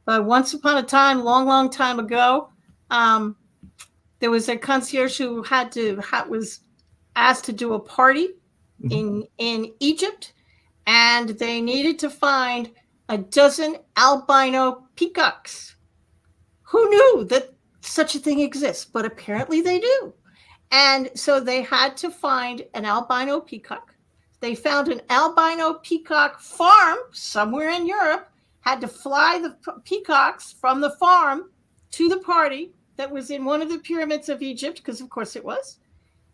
But once upon a time, long time ago, there was a concierge who was asked to do a party in Egypt, and they needed to find a dozen albino peacocks. Who knew that such a thing exists? But apparently they do. And so they had to find an albino peacock. They found an albino peacock farm somewhere in Europe, had to fly the peacocks from the farm to the party that was in one of the pyramids of Egypt, because of course it was.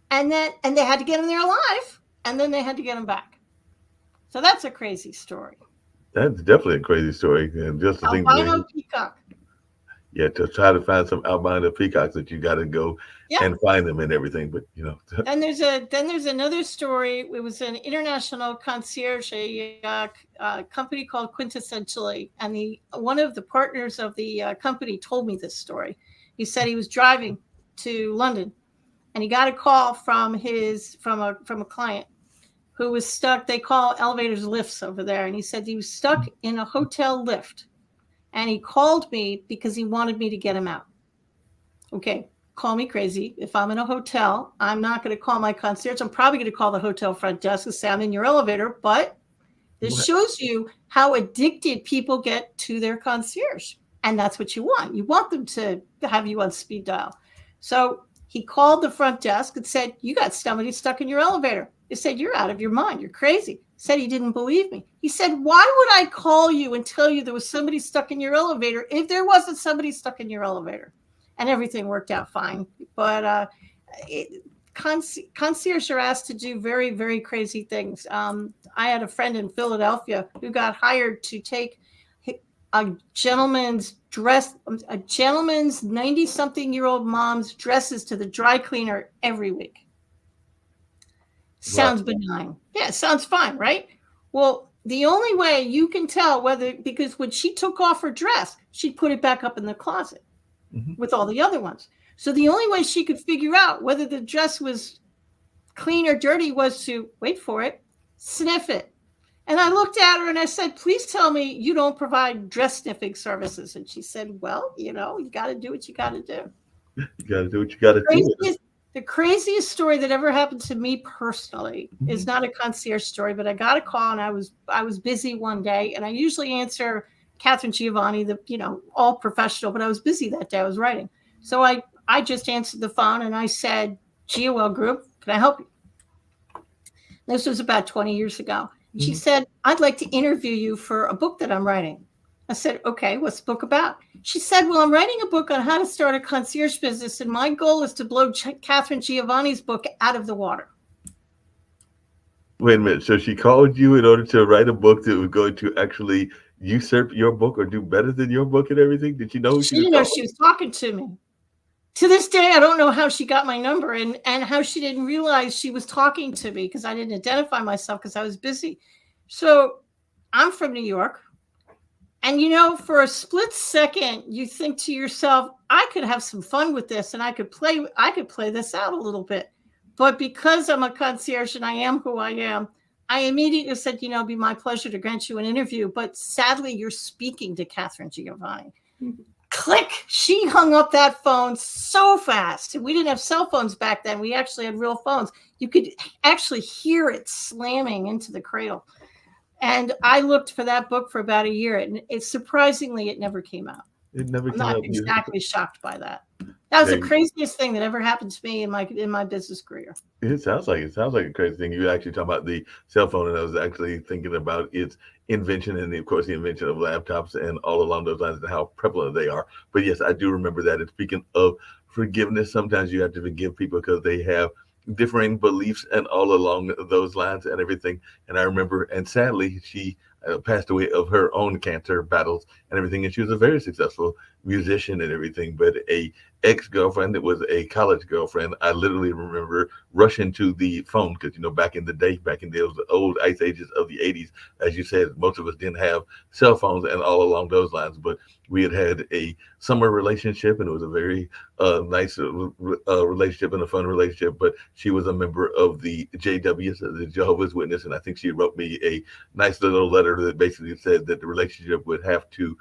And they had to get them there alive, and then they had to get them back. So that's a crazy story. That's definitely a crazy story. And just to think, albino peacock. Yeah, to try to find some albino peacocks, that you got to go and find them and everything. But you know, then there's another story. It was an international concierge, a company called Quintessentially, and one of the partners of the company told me this story. He said he was driving to London, and he got a call from a client who was stuck. They call elevators lifts over there, and he said he was stuck in a hotel lift. And he called me because he wanted me to get him out. Okay, call me crazy. If I'm in a hotel, I'm not going to call my concierge. I'm probably going to call the hotel front desk and say, I'm in your elevator. But this shows you how addicted people get to their concierge. And that's what you want. You want them to have you on speed dial. So he called the front desk and said, you got somebody stuck in your elevator. They said, you're out of your mind. You're crazy. Said he didn't believe me. He said, why would I call you and tell you there was somebody stuck in your elevator if there wasn't somebody stuck in your elevator? and everything worked out fine. But concierge are asked to do very, very crazy things. I had a friend in Philadelphia who got hired to take a gentleman's 90-something-year-old mom's dresses to the dry cleaner every week. Sounds benign. Yeah, it sounds fine, right? Well, the only way you can tell because when she took off her dress, she'd put it back up in the closet with all the other ones. So the only way she could figure out whether the dress was clean or dirty was to, wait for it, sniff it. And I looked at her and I said, please tell me you don't provide dress sniffing services. And she said, well, you got to do what you got to do. You got to do what you got to do. The craziest story that ever happened to me personally is not a concierge story, but I got a call and I was busy one day, and I usually answer Catherine Giovanni, all professional, but I was busy that day. I was writing. So I just answered the phone and I said, GOL Group, can I help you? This was about 20 years ago. She said, I'd like to interview you for a book that I'm writing. I said, okay, what's the book about? She said, well, I'm writing a book on how to start a concierge business, and my goal is to blow Catherine Giovanni's book out of the water. Wait a minute. So she called you in order to write a book that was going to actually usurp your book or do better than your book and everything? Did you know who she didn't know she was talking to me? To this day, I don't know how she got my number and how she didn't realize she was talking to me, because I didn't identify myself because I was busy. So I'm from New York. And, for a split second, you think to yourself, I could have some fun with this and I could play this out a little bit. But because I'm a concierge and I am who I am, I immediately said, it'd be my pleasure to grant you an interview. But sadly, you're speaking to Catherine Giovanni. Click. She hung up that phone so fast. We didn't have cell phones back then. We actually had real phones. You could actually hear it slamming into the cradle. And I looked for that book for about a year, and surprisingly, it never came out. It never I'm came out. not exactly shocked by that. That was the craziest thing that ever happened to me in my business career. It sounds like a crazy thing. You actually talking about the cell phone, and I was actually thinking about its invention and, of course, the invention of laptops and all along those lines and how prevalent they are. But yes, I do remember that. And speaking of forgiveness, sometimes you have to forgive people because they have differing beliefs and all along those lines and everything. And I remember, and sadly, she passed away of her own cancer battles and everything. And she was a very successful musician and everything, but a ex-girlfriend that was a college girlfriend, I literally remember rushing to the phone because, back in those old ice ages of the 80s, as you said, most of us didn't have cell phones and all along those lines, but we had a summer relationship, and it was a very nice relationship and a fun relationship. But she was a member of the JWs, the Jehovah's Witness, and I think she wrote me a nice little letter that basically said that the relationship would have to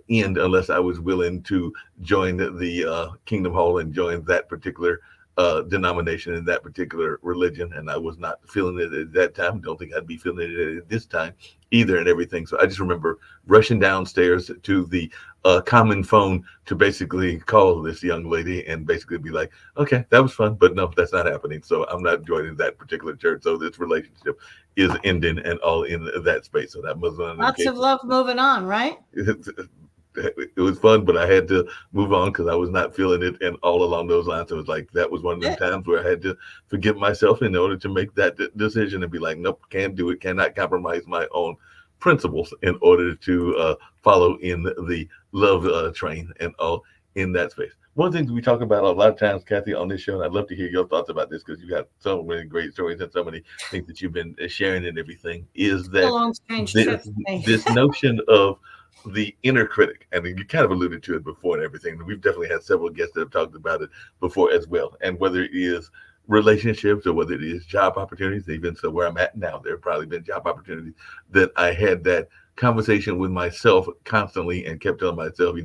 end unless I was willing to join the Kingdom Hall and join that particular denomination and that particular religion. And I was not feeling it at that time. Don't think I'd be feeling it at this time either and everything. So I just remember rushing downstairs to the common phone to basically call this young lady and basically be like, okay, that was fun, but no, that's not happening. So I'm not joining that particular church. So this relationship is ending and all in that space. So that was lots of love moving on, right? It was fun, but I had to move on because I was not feeling it. And all along those lines, it was like, that was one of the times where I had to forgive myself in order to make that decision and be like, nope, can't do it. Cannot compromise my own principles in order to follow in the love train and all in that space. One of the things we talk about a lot of times, Kathy, on this show, and I'd love to hear your thoughts about this because you got so many great stories and so many things that you've been sharing and everything, is that this notion of the inner critic, and you kind of alluded to it before and everything. We've definitely had several guests that have talked about it before as well. And whether it is relationships or whether it is job opportunities, even so where I'm at now, there have probably been job opportunities that I had that conversation with myself constantly and kept telling myself,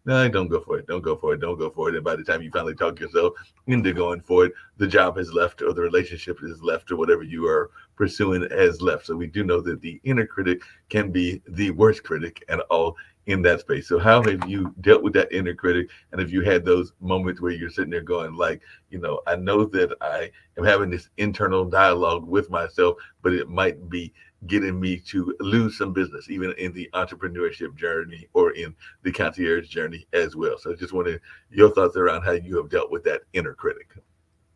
no, don't go for it. Don't go for it. Don't go for it. And by the time you finally talk yourself into going for it, the job has left or the relationship is left or whatever you are pursuing has left. So we do know that the inner critic can be the worst critic and all in that space. So how have you dealt with that inner critic? And if you had those moments where you're sitting there going like, I know that I am having this internal dialogue with myself, but it might be getting me to lose some business, even in the entrepreneurship journey or in the concierge journey as well. So I just wanted your thoughts around how you have dealt with that inner critic.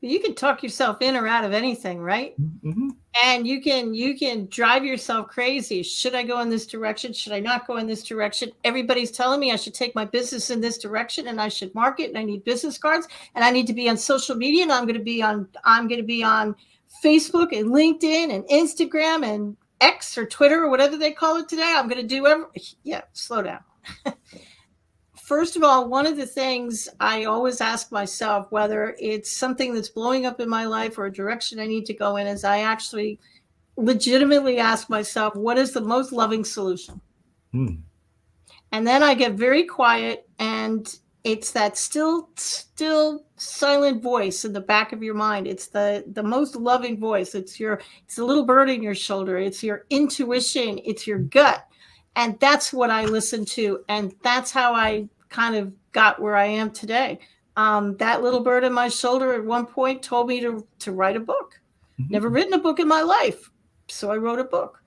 You can talk yourself in or out of anything, right? Mm-hmm. And you can drive yourself crazy. Should I go in this direction? Should I not go in this direction? Everybody's telling me I should take my business in this direction, and I should market, and I need business cards, and I need to be on social media, and I'm going to be on Facebook and LinkedIn and Instagram and X or Twitter or whatever they call it today. I'm going to do slow down. First of all, one of the things I always ask myself, whether it's something that's blowing up in my life or a direction I need to go in, is I actually legitimately ask myself, what is the most loving solution? And then I get very quiet, and it's that still silent voice in the back of your mind. It's the most loving voice. It's the little bird in your shoulder. It's your intuition. It's your gut. And that's what I listen to. And that's how I kind of got where I am today. That little bird in my shoulder at one point told me to write a book. Never written a book in my life. So I wrote a book.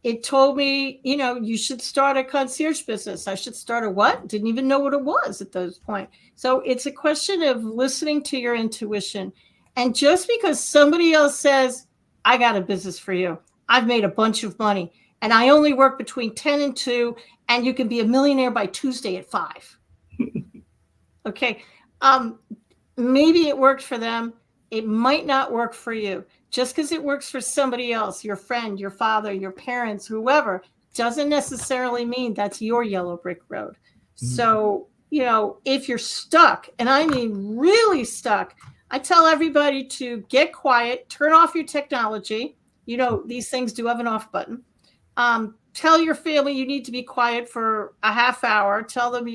It told me, you should start a concierge business. I should start a what? Didn't even know what it was at those point. So it's a question of listening to your intuition. And just because somebody else says, I got a business for you, I've made a bunch of money, and I only work between 10 and 2, and you can be a millionaire by Tuesday at 5. Okay. Maybe it worked for them. It might not work for you. Just because it works for somebody else, your friend, your father, your parents, whoever, doesn't necessarily mean that's your yellow brick road. So, if you're stuck, and I mean really stuck, I tell everybody to get quiet, turn off your technology. These things do have an off button. Tell your family you need to be quiet for a half hour. Tell them,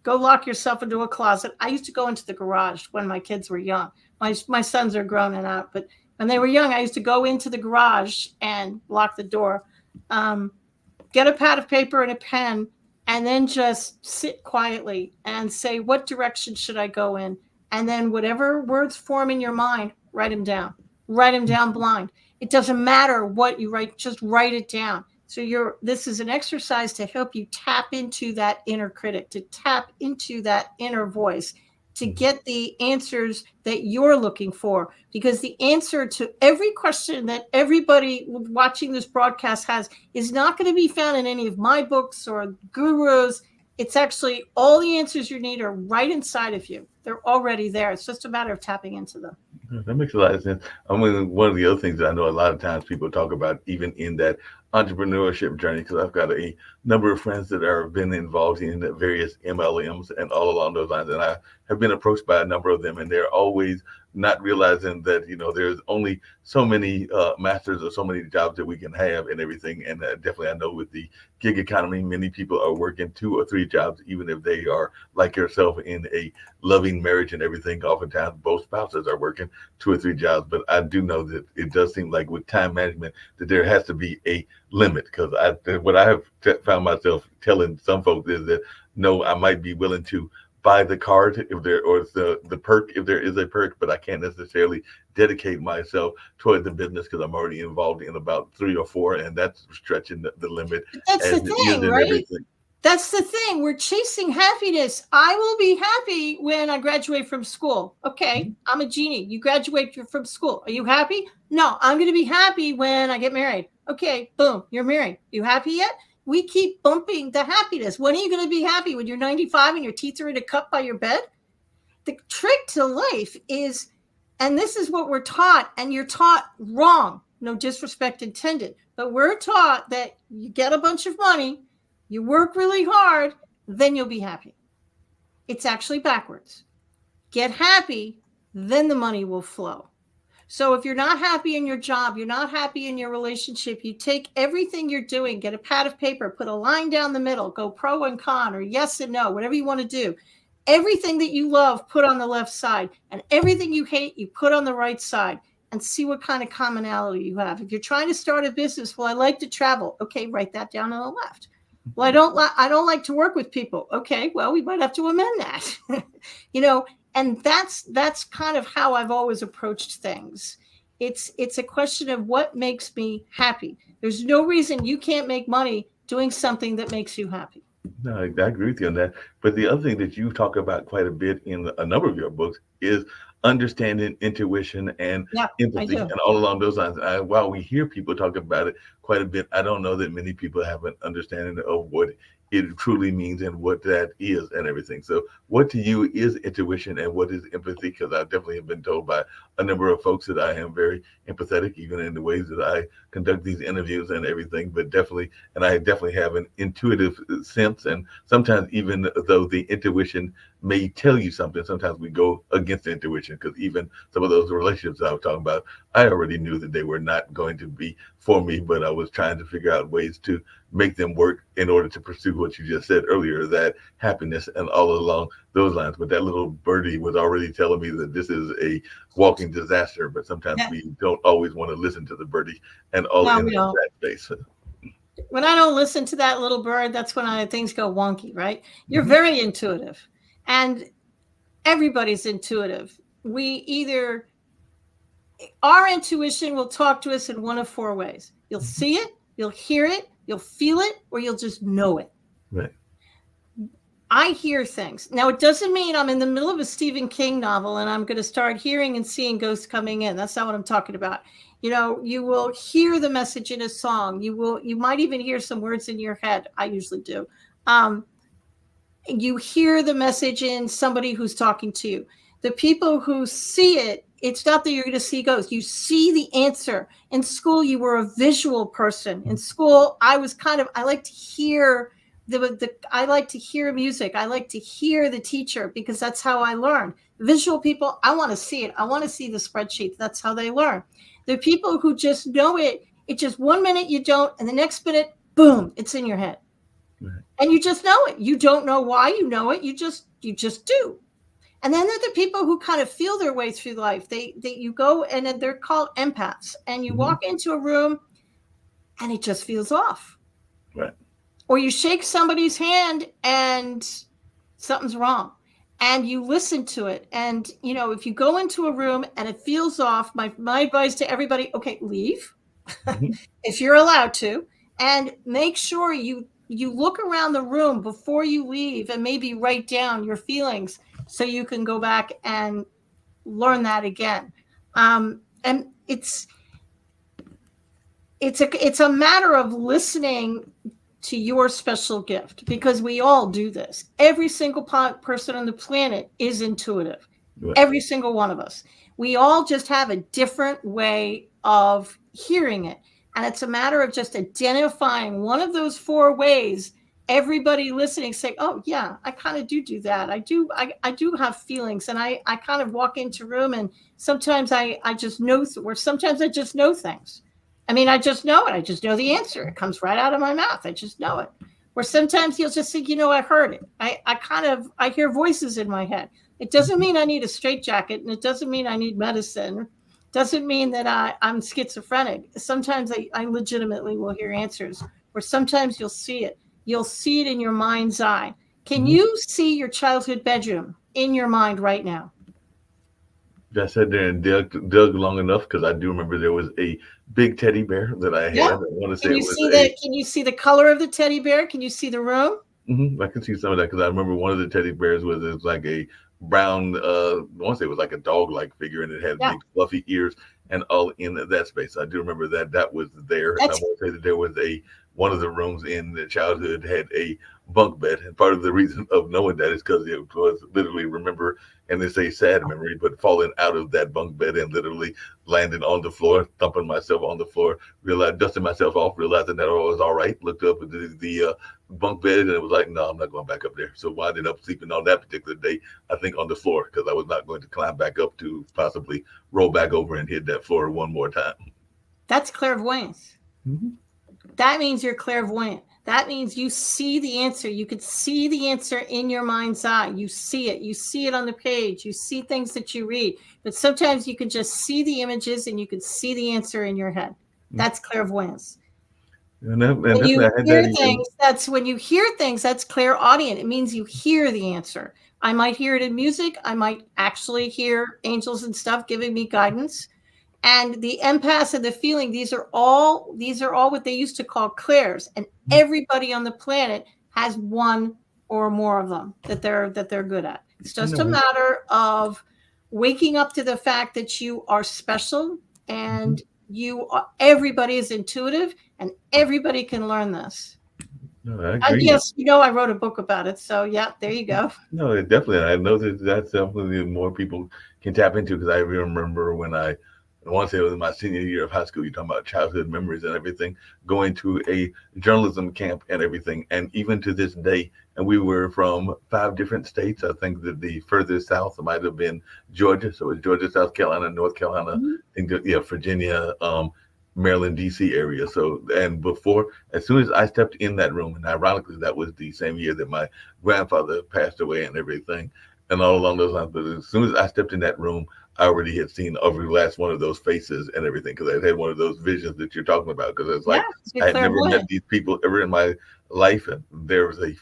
go lock yourself into a closet. I used to go into the garage when my kids were young. My sons are grown and out, but when they were young, I used to go into the garage and lock the door, get a pad of paper and a pen, and then just sit quietly and say, what direction should I go in? And then whatever words form in your mind, write them down. Write them down blind. It doesn't matter what you write, just write it down. So this is an exercise to help you tap into that inner critic, to tap into that inner voice, to get the answers that you're looking for. Because the answer to every question that everybody watching this broadcast has is not going to be found in any of my books or gurus. It's actually all the answers you need are right inside of you. They're already there. It's just a matter of tapping into them. That makes a lot of sense. I mean, one of the other things that I know a lot of times people talk about, even in that entrepreneurship journey, because I've got a number of friends that have been involved in various MLMs and all along those lines, and I have been approached by a number of them, and they're always not realizing that there's only so many masters or so many jobs that we can have and everything. And definitely, I know with the gig economy, many people are working 2 or 3 jobs, even if they are like yourself in a loving marriage and everything. Oftentimes, both spouses are working 2 or 3 jobs. But I do know that it does seem like with time management that there has to be a limit, because what I have found myself telling some folks is that no, I might be willing to buy the card if there, or the perk if there is a perk, but I can't necessarily dedicate myself toward the business because I'm already involved in about 3 or 4, and that's stretching the limit. That's the thing, right? Everything. That's the thing. We're chasing happiness. I will be happy when I graduate from school. Okay, I'm a genie. You graduate from school. Are you happy? No, I'm going to be happy when I get married. Okay, boom, you're married. You happy yet? We keep bumping the happiness. When are you going to be happy? When you're 95 and your teeth are in a cup by your bed? The trick to life is, and this is what we're taught, and you're taught wrong. No disrespect intended, but we're taught that you get a bunch of money, you work really hard, then you'll be happy. It's actually backwards. Get happy, then the money will flow. So if you're not happy in your job, you're not happy in your relationship, you take everything you're doing, get a pad of paper, put a line down the middle, go pro and con or yes and no, whatever you want to do. Everything that you love, put on the left side, and everything you hate, you put on the right side, and see what kind of commonality you have. If you're trying to start a business, well, I like to travel. Okay, write that down on the left. Well, I don't like to work with people. Okay, well, we might have to amend that. And that's kind of how I've always approached things. It's a question of what makes me happy. There's no reason you can't make money doing something that makes you happy. No, I agree with you on that. But the other thing that you talk about quite a bit in a number of your books is understanding intuition and Yeah, I empathy, do. and all along those lines. While we hear people talk about it quite a bit, I don't know that many people have an understanding of what it truly means and what that is and everything. So, what to you is intuition and what is empathy? Because I definitely have been told by a number of folks that I am very empathetic, even in the ways that I conduct these interviews and everything. But definitely, and I definitely have an intuitive sense. And sometimes, even though the intuition may tell you something, sometimes we go against the intuition, because even some of those relationships I was talking about, I already knew that they were not going to be for me, but I was trying to figure out ways to make them work in order to pursue what you just said earlier, that happiness and all along those lines. But that little birdie was already telling me that this is a walking disaster, but sometimes Yeah. we don't always want to listen to the birdie and all No, in we don't. that space. When I don't listen to that little bird, that's when things go wonky, right? You're Mhm. very intuitive, and everybody's intuitive. Our intuition will talk to us in one of four ways. You'll see it, you'll hear it, you'll feel it, or you'll just know it. Right. I hear things. Now, it doesn't mean I'm in the middle of a Stephen King novel and I'm going to start hearing and seeing ghosts coming in. That's not what I'm talking about. You will hear the message in a song. You might even hear some words in your head. I usually do. You hear the message in somebody who's talking to you. The people who see it, it's not that you're going to see ghosts. You see the answer. In school, you were a visual person. In school, I like to hear I like to hear music. I like to hear the teacher, because that's how I learn. Visual people, I want to see it. I want to see the spreadsheet. That's how they learn. The people who just know it, it's just 1 minute you don't, and the next minute, boom, it's in your head. Right. And you just know it. You don't know why you know it. You just do. And then there are the people who kind of feel their way through life. You go, and then they're called empaths. And you walk into a room and it just feels off. Right. Or you shake somebody's hand and something's wrong. And you listen to it. And, if you go into a room and it feels off, my advice to everybody, okay, leave if you're allowed to, and make sure you look around the room before you leave and maybe write down your feelings so you can go back and learn that again. And it's a matter of listening to your special gift, because we all do this. Every single person on the planet is intuitive. Right. Every single one of us. We all just have a different way of hearing it. And it's a matter of just identifying one of those four ways. Everybody listening say, oh yeah, I kind of do that. I do have feelings, and I kind of walk into a room, and sometimes I just know, or sometimes I just know things. I mean, I just know it. I just know the answer. It comes right out of my mouth. I just know it. Or sometimes you'll just think, I heard it. I hear voices in my head. It doesn't mean I need a straitjacket, and it doesn't mean I need medicine. It doesn't mean that I'm schizophrenic. Sometimes I legitimately will hear answers. Or sometimes you'll see it. You'll see it in your mind's eye. Can you see your childhood bedroom in your mind right now? I sat there and dug long enough, because I do remember there was a big teddy bear that I had. Yeah. I want to say Can you see the color of the teddy bear? Can you see the room? I can see some of that, because I remember one of the teddy bears was like a brown, I want to say it was like a dog-like figure, and it had big fluffy ears and all in that space. I do remember that was there. And I want to say that there was one of the rooms in the childhood had a bunk bed, and part of the reason of knowing that is because it was literally, remember, and it's a sad memory, but falling out of that bunk bed and literally landing on the floor, thumping myself on the floor, dusting myself off, realizing that I was all right, looked up at the bunk bed, and it was like, no, I'm not going back up there. So I ended up sleeping on that particular day, I think, on the floor, because I was not going to climb back up to possibly roll back over and hit that floor one more time. That's clairvoyance. That means you're clairvoyant. That means you see the answer. You could see the answer in your mind's eye. You see it. You see it on the page. You see things that you read. But sometimes you can just see the images, and you can see the answer in your head. That's clairvoyance. When you hear things, that's clairaudient. It means you hear the answer. I might hear it in music. I might actually hear angels and stuff giving me guidance. And the empaths and the feeling, these are all what they used to call clairs. And everybody on the planet has one or more of them that they're good at. It's just a matter of waking up to the fact that you are special, and everybody is intuitive, and everybody can learn this. No, I agree. Yes, I wrote a book about it. So yeah, there you go. No, definitely. I know that's definitely more people can tap into, because I remember when I want to say it was my senior year of high school, you're talking about childhood memories and everything, going to a journalism camp and everything. And even to this day, and we were from 5 different states. I think that the furthest south might have been Georgia. So it's Georgia, South Carolina, North Carolina, I think that, Virginia, Maryland, DC area. So, and as soon as I stepped in that room, and ironically, that was the same year that my grandfather passed away and everything, and all along those lines. But as soon as I stepped in that room, I already had seen every last one of those faces and everything, because I had one of those visions that you're talking about. Because it's like, I had never met these people ever in my life, and there was a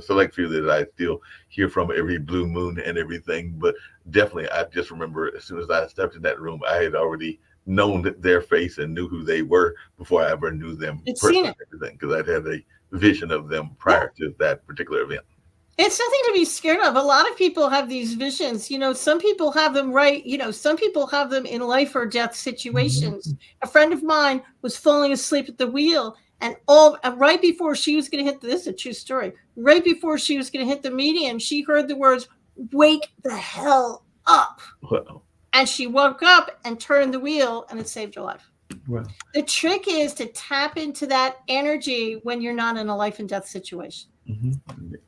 select few that I still hear from every blue moon and everything. But definitely, I just remember as soon as I stepped in that room, I had already known their face and knew who they were before I ever knew them personally, and everything, because I'd had a vision of them prior to that particular event. It's nothing to be scared of. A lot of people have these visions. Some people have them some people have them in life or death situations. A friend of mine was falling asleep at the wheel, and right before she was going to hit, this is a true story, right before she was going to hit the median, she heard the words, "Wake the hell up." Wow. And she woke up and turned the wheel, and it saved her life. Wow. The trick is to tap into that energy when you're not in a life and death situation.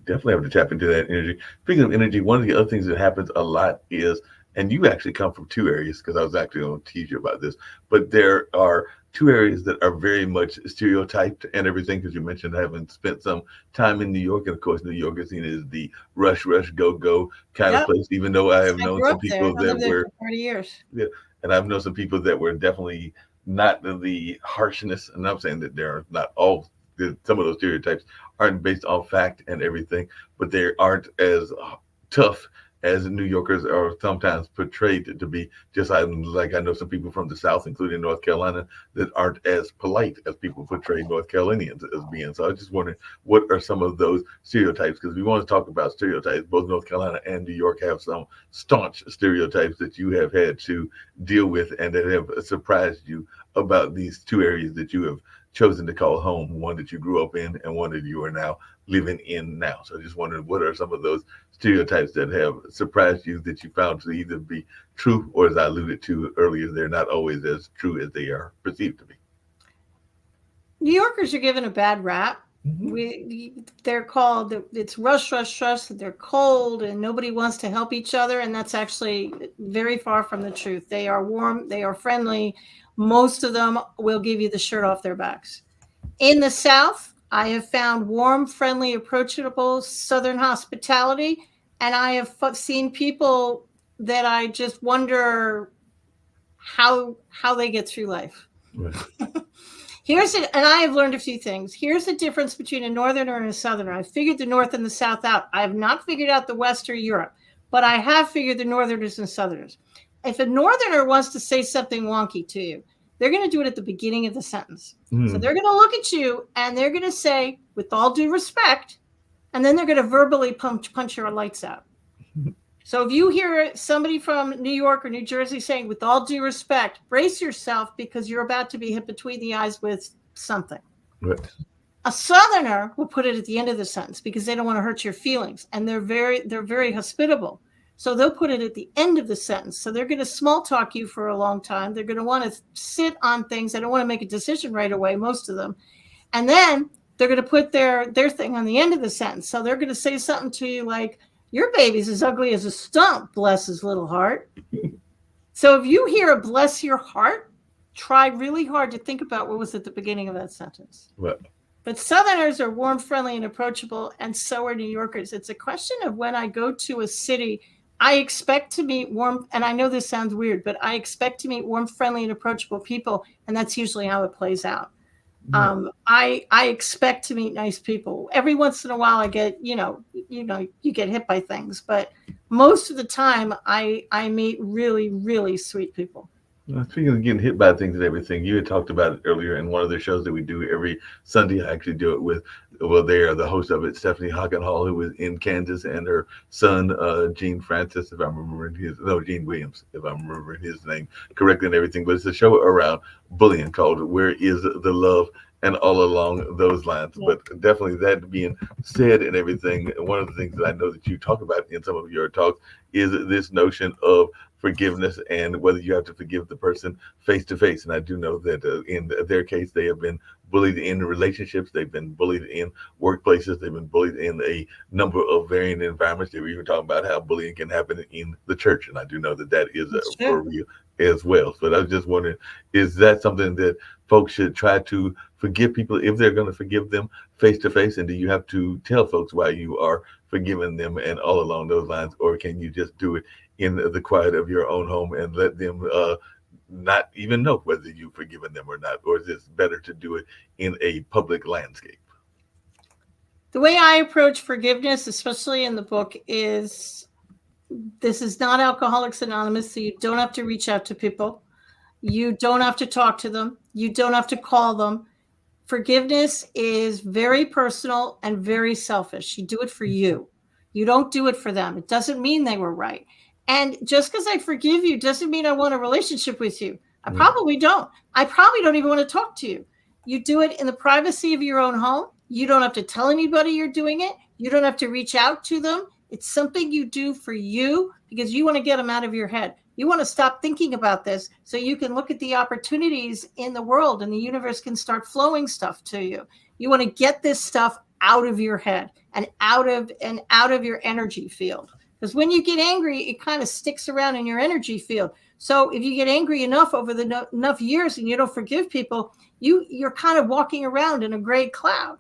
Definitely have to tap into that energy. Speaking of energy, one of the other things that happens a lot is, and you actually come from 2 areas, because I was actually going to teach you about this, but there are 2 areas that are very much stereotyped and everything, because you mentioned having spent some time in New York, and of course New York is seen as the rush, go kind of place, even though I have known some people that were for 30 years. Yeah, and I've known some people that were definitely not the harshness, and I'm saying that there are not all, some of those stereotypes aren't based on fact and everything, but they aren't as tough as New Yorkers are sometimes portrayed to be. Just like I know some people from the South, including North Carolina, that aren't as polite as people portray North Carolinians as being. So I was just wondering, what are some of those stereotypes? Because we want to talk about stereotypes. Both North Carolina and New York have some staunch stereotypes that you have had to deal with and that have surprised you about these 2 areas that you have chosen to call home, one that you grew up in and one that you are now living in now. So I just wondered, what are some of those stereotypes that have surprised you that you found to either be true, or, as I alluded to earlier, they're not always as true as they are perceived to be? New Yorkers are given a bad rap. They're called, it's rush, they're cold, and nobody wants to help each other, and that's actually very far from the truth. They are warm, they are friendly. Most of them will give you the shirt off their backs. In the South, I have found warm, friendly, approachable Southern hospitality, and I have seen people that I just wonder how they get through life. Right. And I have learned a few things. Here's the difference between a Northerner and a Southerner. I figured the North and the South out. I have not figured out the West or Europe, but I have figured the Northerners and Southerners. If a Northerner wants to say something wonky to you, they're going to do it at the beginning of the sentence. So they're going to look at you and they're going to say, "With all due respect," and then they're going to verbally punch your lights out. So if you hear somebody from New York or New Jersey saying, "With all due respect," brace yourself, because you're about to be hit between the eyes with something. Right. A Southerner will put it at the end of the sentence because they don't want to hurt your feelings, and they're very hospitable. So they'll put it at the end of the sentence. So they're going to small talk you for a long time. They're going to want to sit on things. They don't want to make a decision right away, most of them. And then they're going to put their thing on the end of the sentence. So they're going to say something to you like, "Your baby's as ugly as a stump, bless his little heart." So if you hear a "bless your heart," try really hard to think about what was at the beginning of that sentence. Right. But Southerners are warm, friendly, and approachable, and so are New Yorkers. It's a question of, when I go to a city, I expect to meet warm, and I know this sounds weird, but I expect to meet warm, friendly, and approachable people, and that's usually how it plays out. I expect to meet nice people. Every once in a while, I get, you get hit by things, but most of the time, I meet really, really sweet people. Speaking of getting hit by things and everything, you had talked about it earlier in one of the shows that we do every Sunday. I actually do it with, well, they are the host of it, Stephanie Hockenhall, who was in Kansas, and her son, Gene Francis, if I'm remembering Gene Williams, if I'm remembering his name correctly and everything. But it's a show around bullying called Where Is the Love? And all along those lines. Yeah. But definitely that being said and everything, one of the things that I know that you talk about in some of your talks is this notion of forgiveness and whether you have to forgive the person face to face. And I do know that in their case, they have been bullied in relationships, they've been bullied in workplaces, they've been bullied in a number of varying environments. They were even talking about how bullying can happen in the church. And I do know that that is for real as well. So I was just wondering, is that something that folks should try to forgive people if they're going to forgive them face to face? And do you have to tell folks why you are forgiving them and all along those lines? Or can you just do it in the quiet of your own home and let them not even know whether you've forgiven them or not? Or is it better to do it in a public landscape? The way I approach forgiveness, especially in the book, is this is not Alcoholics Anonymous, so you don't have to reach out to people. You don't have to talk to them. You don't have to call them. Forgiveness is very personal and very selfish. You do it for you. You don't do it for them. It doesn't mean they were right. And just because I forgive you doesn't mean I want a relationship with you. I probably don't. I probably don't even want to talk to you. You do it in the privacy of your own home. You don't have to tell anybody you're doing it. You don't have to reach out to them. It's something you do for you because you want to get them out of your head. You want to stop thinking about this so you can look at the opportunities in the world and the universe can start flowing stuff to you. You want to get this stuff out of your head and out of your energy field. Because when you get angry, it kind of sticks around in your energy field. So if you get angry enough over enough years and you don't forgive people, you're kind of walking around in a gray cloud.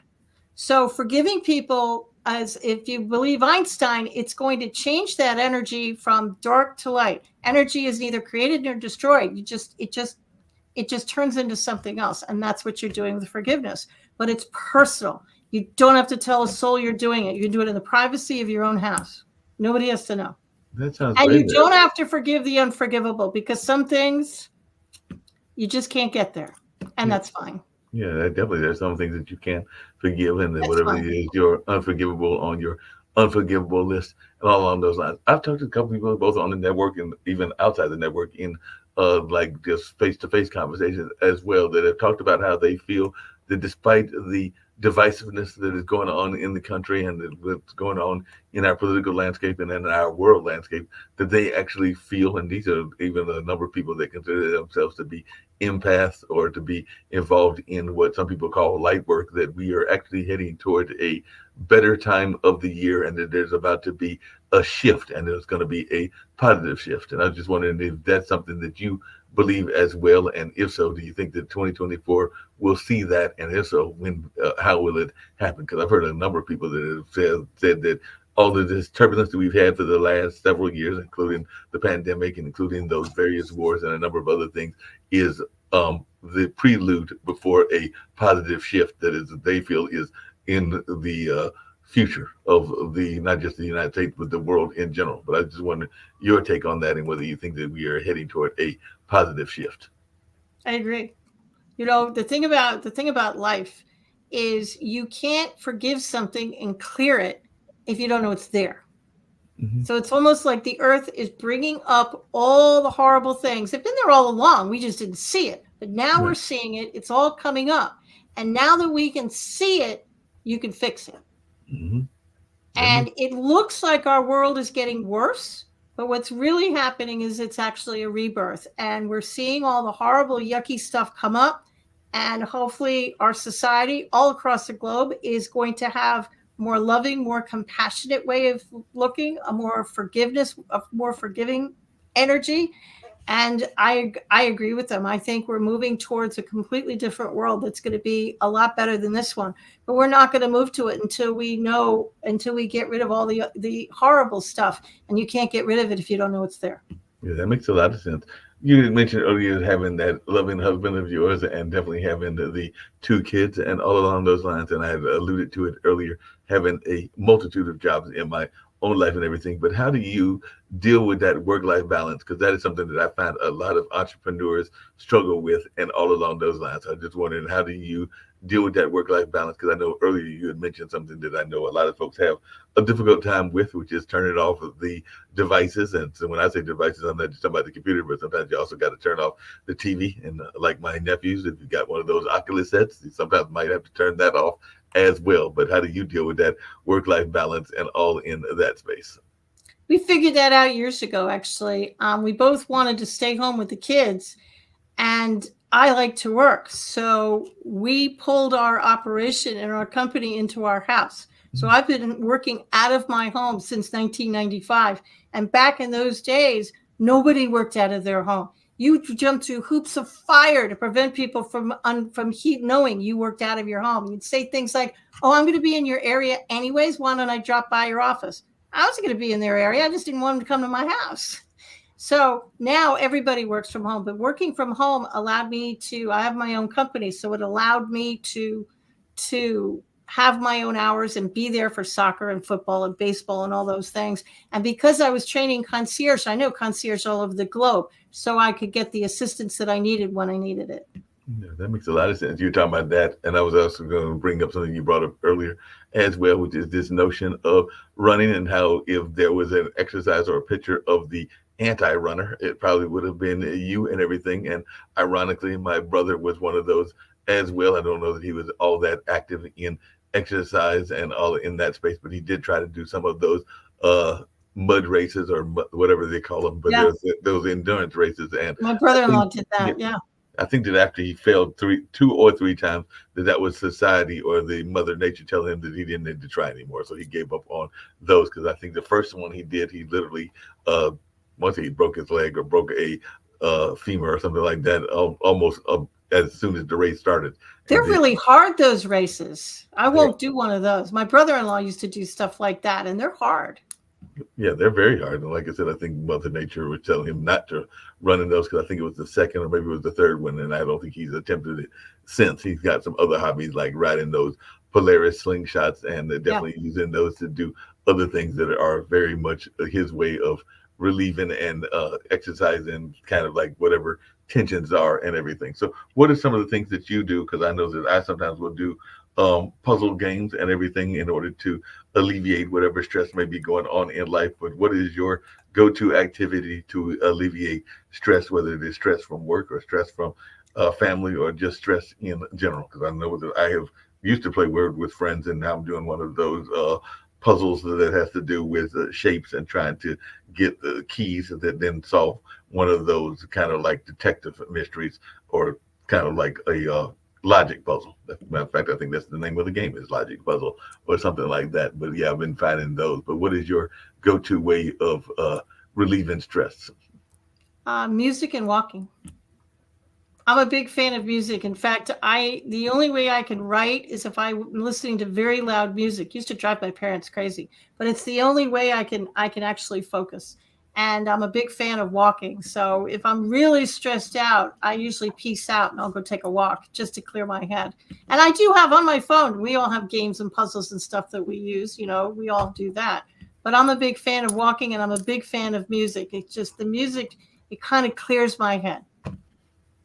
So forgiving people, as if you believe Einstein, it's going to change that energy from dark to light. Energy is neither created nor destroyed. It just turns into something else. And that's what you're doing with forgiveness. But it's personal. You don't have to tell a soul you're doing it. You can do it in the privacy of your own house. Nobody has to know. That sounds and great. You don't have to forgive the unforgivable because some things you just can't get there. And that's fine. Yeah, definitely. There's some things that you can't forgive, and then That's whatever fine. it is, you're unforgivable on your unforgivable list, and all along those lines. I've talked to a couple people, both on the network and even outside the network, in like just face-to-face conversations as well, that have talked about how they feel that despite the divisiveness that is going on in the country and what's going on in our political landscape and in our world landscape, that they actually feel, and these are even a number of people that consider themselves to be empaths or to be involved in what some people call light work, that we are actually heading toward a better time of the year and that there's about to be a shift and there's going to be a positive shift. And I was just wondering if that's something that you believe as well, and if so, do you think that 2024 will see that, and if so, when, how will it happen? Because I've heard a number of people that have said that all of this turbulence that we've had for the last several years, including the pandemic and including those various wars and a number of other things, is the prelude before a positive shift that is, they feel, is in the future of the, not just the United States, but the world in general. But I just wonder your take on that and whether you think that we are heading toward a positive shift. I agree. You know, the thing about life is you can't forgive something and clear it if you don't know it's there. Mm-hmm. So it's almost like the earth is bringing up all the horrible things. They've been there all along. We just didn't see it. But now we're seeing it. It's all coming up. And now that we can see it, you can fix it. Mm-hmm. And it looks like our world is getting worse. But what's really happening is it's actually a rebirth. And we're seeing all the horrible, yucky stuff come up. And hopefully our society all across the globe is going to have more loving, more compassionate way of looking, a more forgiving energy. And I agree with them. I think we're moving towards a completely different world that's going to be a lot better than this one. But we're not going to move to it until we get rid of all the horrible stuff. And you can't get rid of it if you don't know it's there. Yeah, that makes a lot of sense. You mentioned earlier having that loving husband of yours and definitely having the two kids and all along those lines. And I had alluded to it earlier, having a multitude of jobs in my own life and everything. But how do you deal with that work-life balance? Because that is something that I find a lot of entrepreneurs struggle with, and all along those lines. I just wondering, how do you deal with that work-life balance? Because I know earlier you had mentioned something that I know a lot of folks have a difficult time with, which is turning off of the devices. And so when I say devices, I'm not just talking about the computer, but sometimes you also got to turn off the TV. And like my nephews, if you got one of those Oculus sets, you sometimes might have to turn that off as well. But how do you deal with that work-life balance and all in that space? We figured that out years ago, actually. We both wanted to stay home with the kids, and I like to work. So we pulled our operation and our company into our house. So I've been working out of my home since 1995. And back in those days, nobody worked out of their home. You jumped through hoops of fire to prevent people from heat, knowing you worked out of your home. You'd say things like, "Oh, I'm going to be in your area anyways. Why don't I drop by your office?" I wasn't going to be in their area. I just didn't want them to come to my house. So now everybody works from home, but working from home allowed me to, I have my own company. So it allowed me to have my own hours and be there for soccer and football and baseball and all those things. And because I was training concierge, I know concierge all over the globe, so I could get the assistance that I needed when I needed it. Yeah, that makes a lot of sense. You're talking about that, and I was also going to bring up something you brought up earlier as well, which is this notion of running, and how if there was an exercise or a picture of the anti-runner, it probably would have been you and everything. And ironically, my brother was one of those as well. I don't know that he was all that active in exercise and all in that space, but he did try to do some of those mud races or whatever they call them, but Yeah. those endurance races. And My brother-in-law did that. yeah, Yeah. I think that after he failed two or three times, that was society or the Mother Nature telling him that he didn't need to try anymore. So he gave up on those, because I think the first one he did, he literally once he broke his leg or broke a femur or something like that, almost as soon as the race started. They're And then, really hard, those races. I won't do one of those. My brother-in-law used to do stuff like that, and they're hard. yeah, they're very hard. And like I said, I think Mother Nature was telling him not to run in those, because I think it was the second or maybe it was the third one. And I don't think he's attempted it since. He's got some other hobbies like riding those Polaris slingshots, and definitely using those to do other things that are very much his way of relieving and exercising kind of like whatever tensions are and everything. So what are some of the things that you do? Because I know that I sometimes will do puzzle games and everything in order to alleviate whatever stress may be going on in life. But what is your go-to activity to alleviate stress, whether it is stress from work or stress from family or just stress in general? Because I know that I have used to play Word with friends, and now I'm doing one of those puzzles that has to do with shapes and trying to get the keys that then solve one of those kind of like detective mysteries, or kind of like a logic puzzle. Matter of fact, I think that's the name of the game, is logic puzzle or something like that. But yeah, I've been finding those. But what is your go-to way of relieving stress? Music and walking. I'm a big fan of music. In fact, the only way I can write is if I'm listening to very loud music. It used to drive my parents crazy, but it's the only way I can actually focus. And I'm a big fan of walking. So if I'm really stressed out, I usually peace out and I'll go take a walk just to clear my head. And I do have on my phone, we all have games and puzzles and stuff that we use, we all do that. But I'm a big fan of walking, and I'm a big fan of music. It's just the music, it kind of clears my head.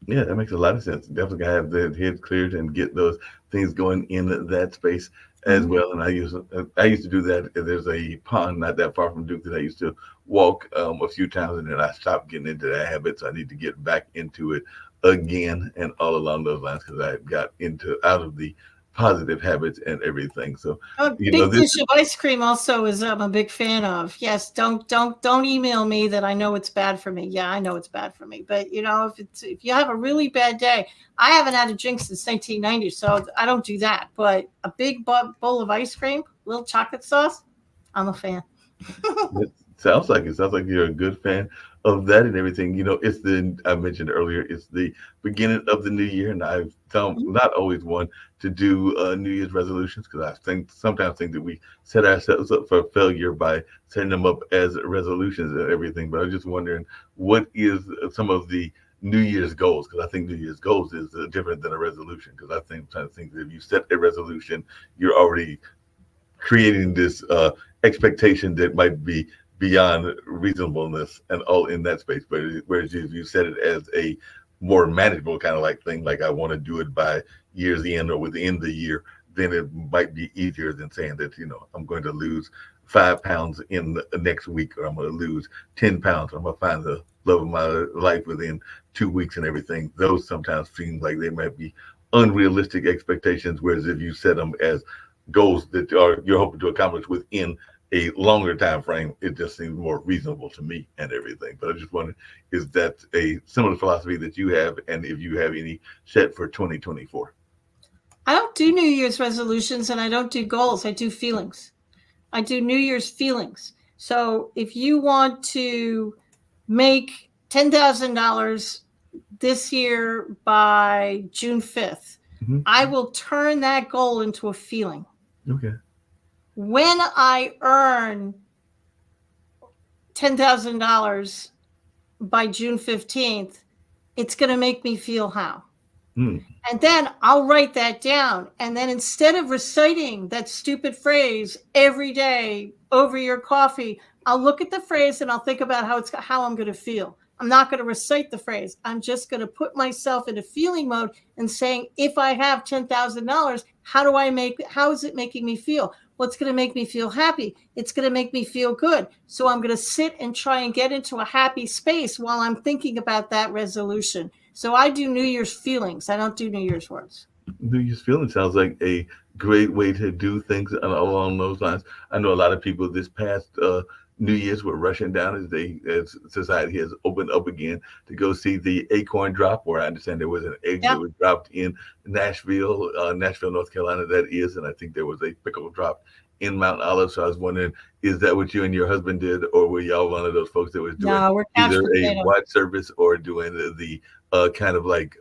Yeah, that makes a lot of sense. Definitely gotta have the head cleared and get those things going in that space as well. And I used to do that. There's a pond not that far from Duke that I used to walk a few times, and then I stopped getting into that habit. So I need to get back into it again, and all along those lines, because I got out of the positive habits and everything. So Big Dish of Ice Cream also is I'm a big fan of. Yes, don't email me that I know it's bad for me. Yeah, I know it's bad for me, but if you have a really bad day, I haven't had a drink since 1990, so I don't do that. But a big bowl of ice cream, little chocolate sauce, I'm a fan. It sounds like you're a good fan of that and everything. I mentioned earlier, it's the beginning of the new year, and I've not always one to do New Year's resolutions, because I sometimes think that we set ourselves up for failure by setting them up as resolutions and everything. But I'm just wondering, what is some of the New Year's goals? Because I think New Year's goals is different than a resolution. Because I think that if you set a resolution, you're already creating this expectation that might be beyond reasonableness and all in that space. But whereas if you set it as a more manageable kind of like thing, like I want to do it by year's end or within the year, then it might be easier than saying that, I'm going to lose 5 pounds in the next week, or I'm going to lose 10 pounds. I'm going to find the love of my life within 2 weeks and everything. Those sometimes seem like they might be unrealistic expectations. Whereas if you set them as goals that you're hoping to accomplish within a longer time frame, it just seems more reasonable to me and everything. But I just wondered, is that a similar philosophy that you have, and if you have any set for 2024? I don't do New Year's resolutions, and I don't do goals. I do feelings. I do New Year's feelings. So if you want to make $10,000 this year by June 5th, I will turn that goal into a feeling. Okay. When I earn $10,000 by June 15th, it's going to make me feel how. And then I'll write that down. And then instead of reciting that stupid phrase every day over your coffee, I'll look at the phrase and I'll think about how I'm going to feel. I'm not going to recite the phrase. I'm just going to put myself into feeling mode and saying, if I have $10,000, how is it making me feel? What's going to make me feel happy? It's going to make me feel good. So I'm going to sit and try and get into a happy space while I'm thinking about that resolution. So I do New Year's feelings. I don't do New Year's words. New Year's feelings sounds like a great way to do things along those lines. I know a lot of people this past New Year's were rushing down as society has opened up again to go see the acorn drop, where I understand there was an egg that was dropped in Nashville, North Carolina, that is. And I think there was a pickle drop in Mount Olive. So I was wondering, is that what you and your husband did, or were y'all one of those folks that was doing either a watch service or doing the kind of like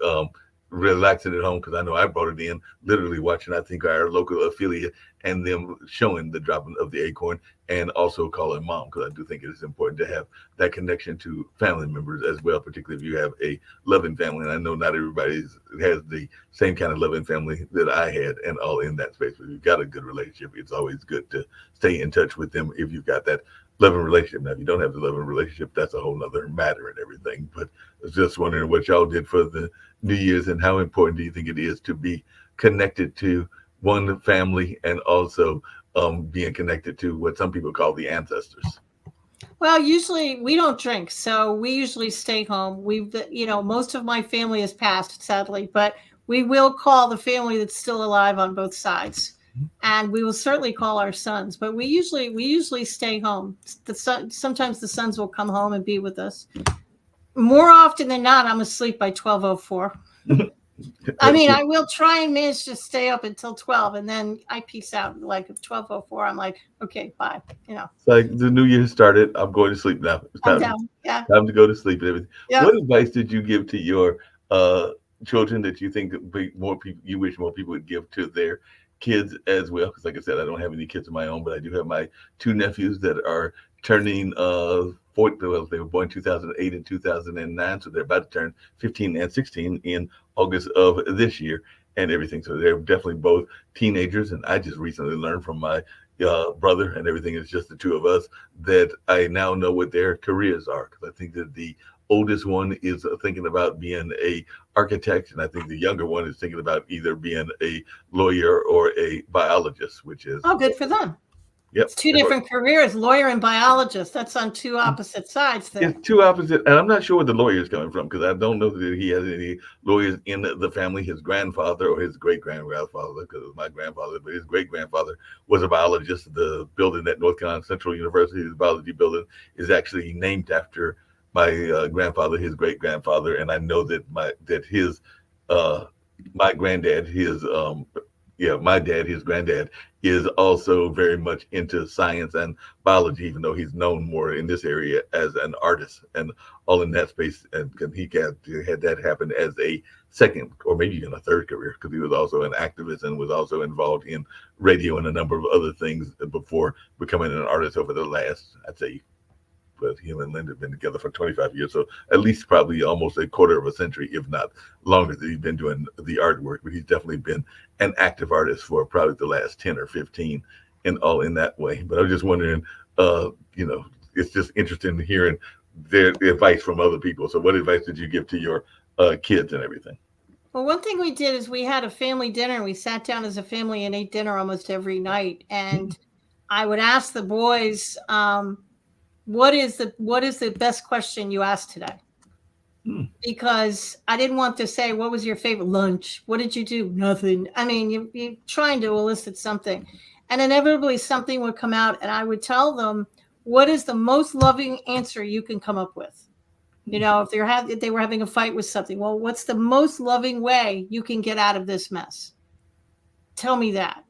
relaxing at home? Because I know I brought it in, literally watching, I think, our local affiliate and them showing the dropping of the acorn, and also calling mom, because I do think it is important to have that connection to family members as well, particularly if you have a loving family. And I know not everybody has the same kind of loving family that I had, and all in that space. But if you've got a good relationship, it's always good to stay in touch with them if you've got that loving relationship. Now, if you don't have the loving relationship, that's a whole nother matter and everything. But I was just wondering what y'all did for the New Year's, and how important do you think it is to be connected to one family, and also being connected to what some people call the ancestors? Well, usually we don't drink, so we usually stay home. Most of my family has passed, sadly, but we will call the family that's still alive on both sides. And we will certainly call our sons, but we usually stay home. Sometimes the sons will come home and be with us. More often than not, I'm asleep by 12:04. I mean, I will try and manage to stay up until 12, and then I peace out. Like at 12:04, I'm like, okay, bye. It's like the New Year started. I'm going to sleep now. It's time, time to go to sleep and everything. Yeah. What advice did you give to your children that you think you wish more people would give to their kids as well? Because like I said, I don't have any kids of my own, but I do have my two nephews that are turning 40. Well, they were born 2008 and 2009, so they're about to turn 15 and 16 in August of this year and everything. So they're definitely both teenagers, and I just recently learned from my brother and everything. It's just the two of us that I now know what their careers are, because I think that the oldest one is thinking about being a architect, and I think the younger one is thinking about either being a lawyer or a biologist, which is good for them. Yep. It's two different careers, lawyer and biologist. That's on two opposite sides there. It's two opposite, and I'm not sure where the lawyer is coming from, because I don't know that he has any lawyers in the family. His grandfather or his great-grandfather, because it was my grandfather, but his great-grandfather was a biologist. The building at North Carolina Central University, the biology building, is actually named after my grandfather, his great-grandfather. And I know that my dad, his granddad is also very much into science and biology, even though he's known more in this area as an artist and all in that space. And he had that happen as a second or maybe even a third career, because he was also an activist and was also involved in radio and a number of other things before becoming an artist over the last, I'd say, but him and Linda have been together for 25 years. So at least probably almost a quarter of a century, if not longer, that he's been doing the artwork. But he's definitely been an active artist for probably the last 10 or 15 and all in that way. But I was just wondering, you know, it's just interesting hearing their advice from other people. So what advice did you give to your kids and everything? Well, one thing we did is we had a family dinner. We sat down as a family and ate dinner almost every night. And I would ask the boys, what is the best question you asked today? Because I didn't want to say, what was your favorite lunch? What did you do? Nothing. I mean, you're trying to elicit something. And inevitably something would come out, and I would tell them, what is the most loving answer you can come up with? You know, if they were having a fight with something, well, what's the most loving way you can get out of this mess? Tell me that.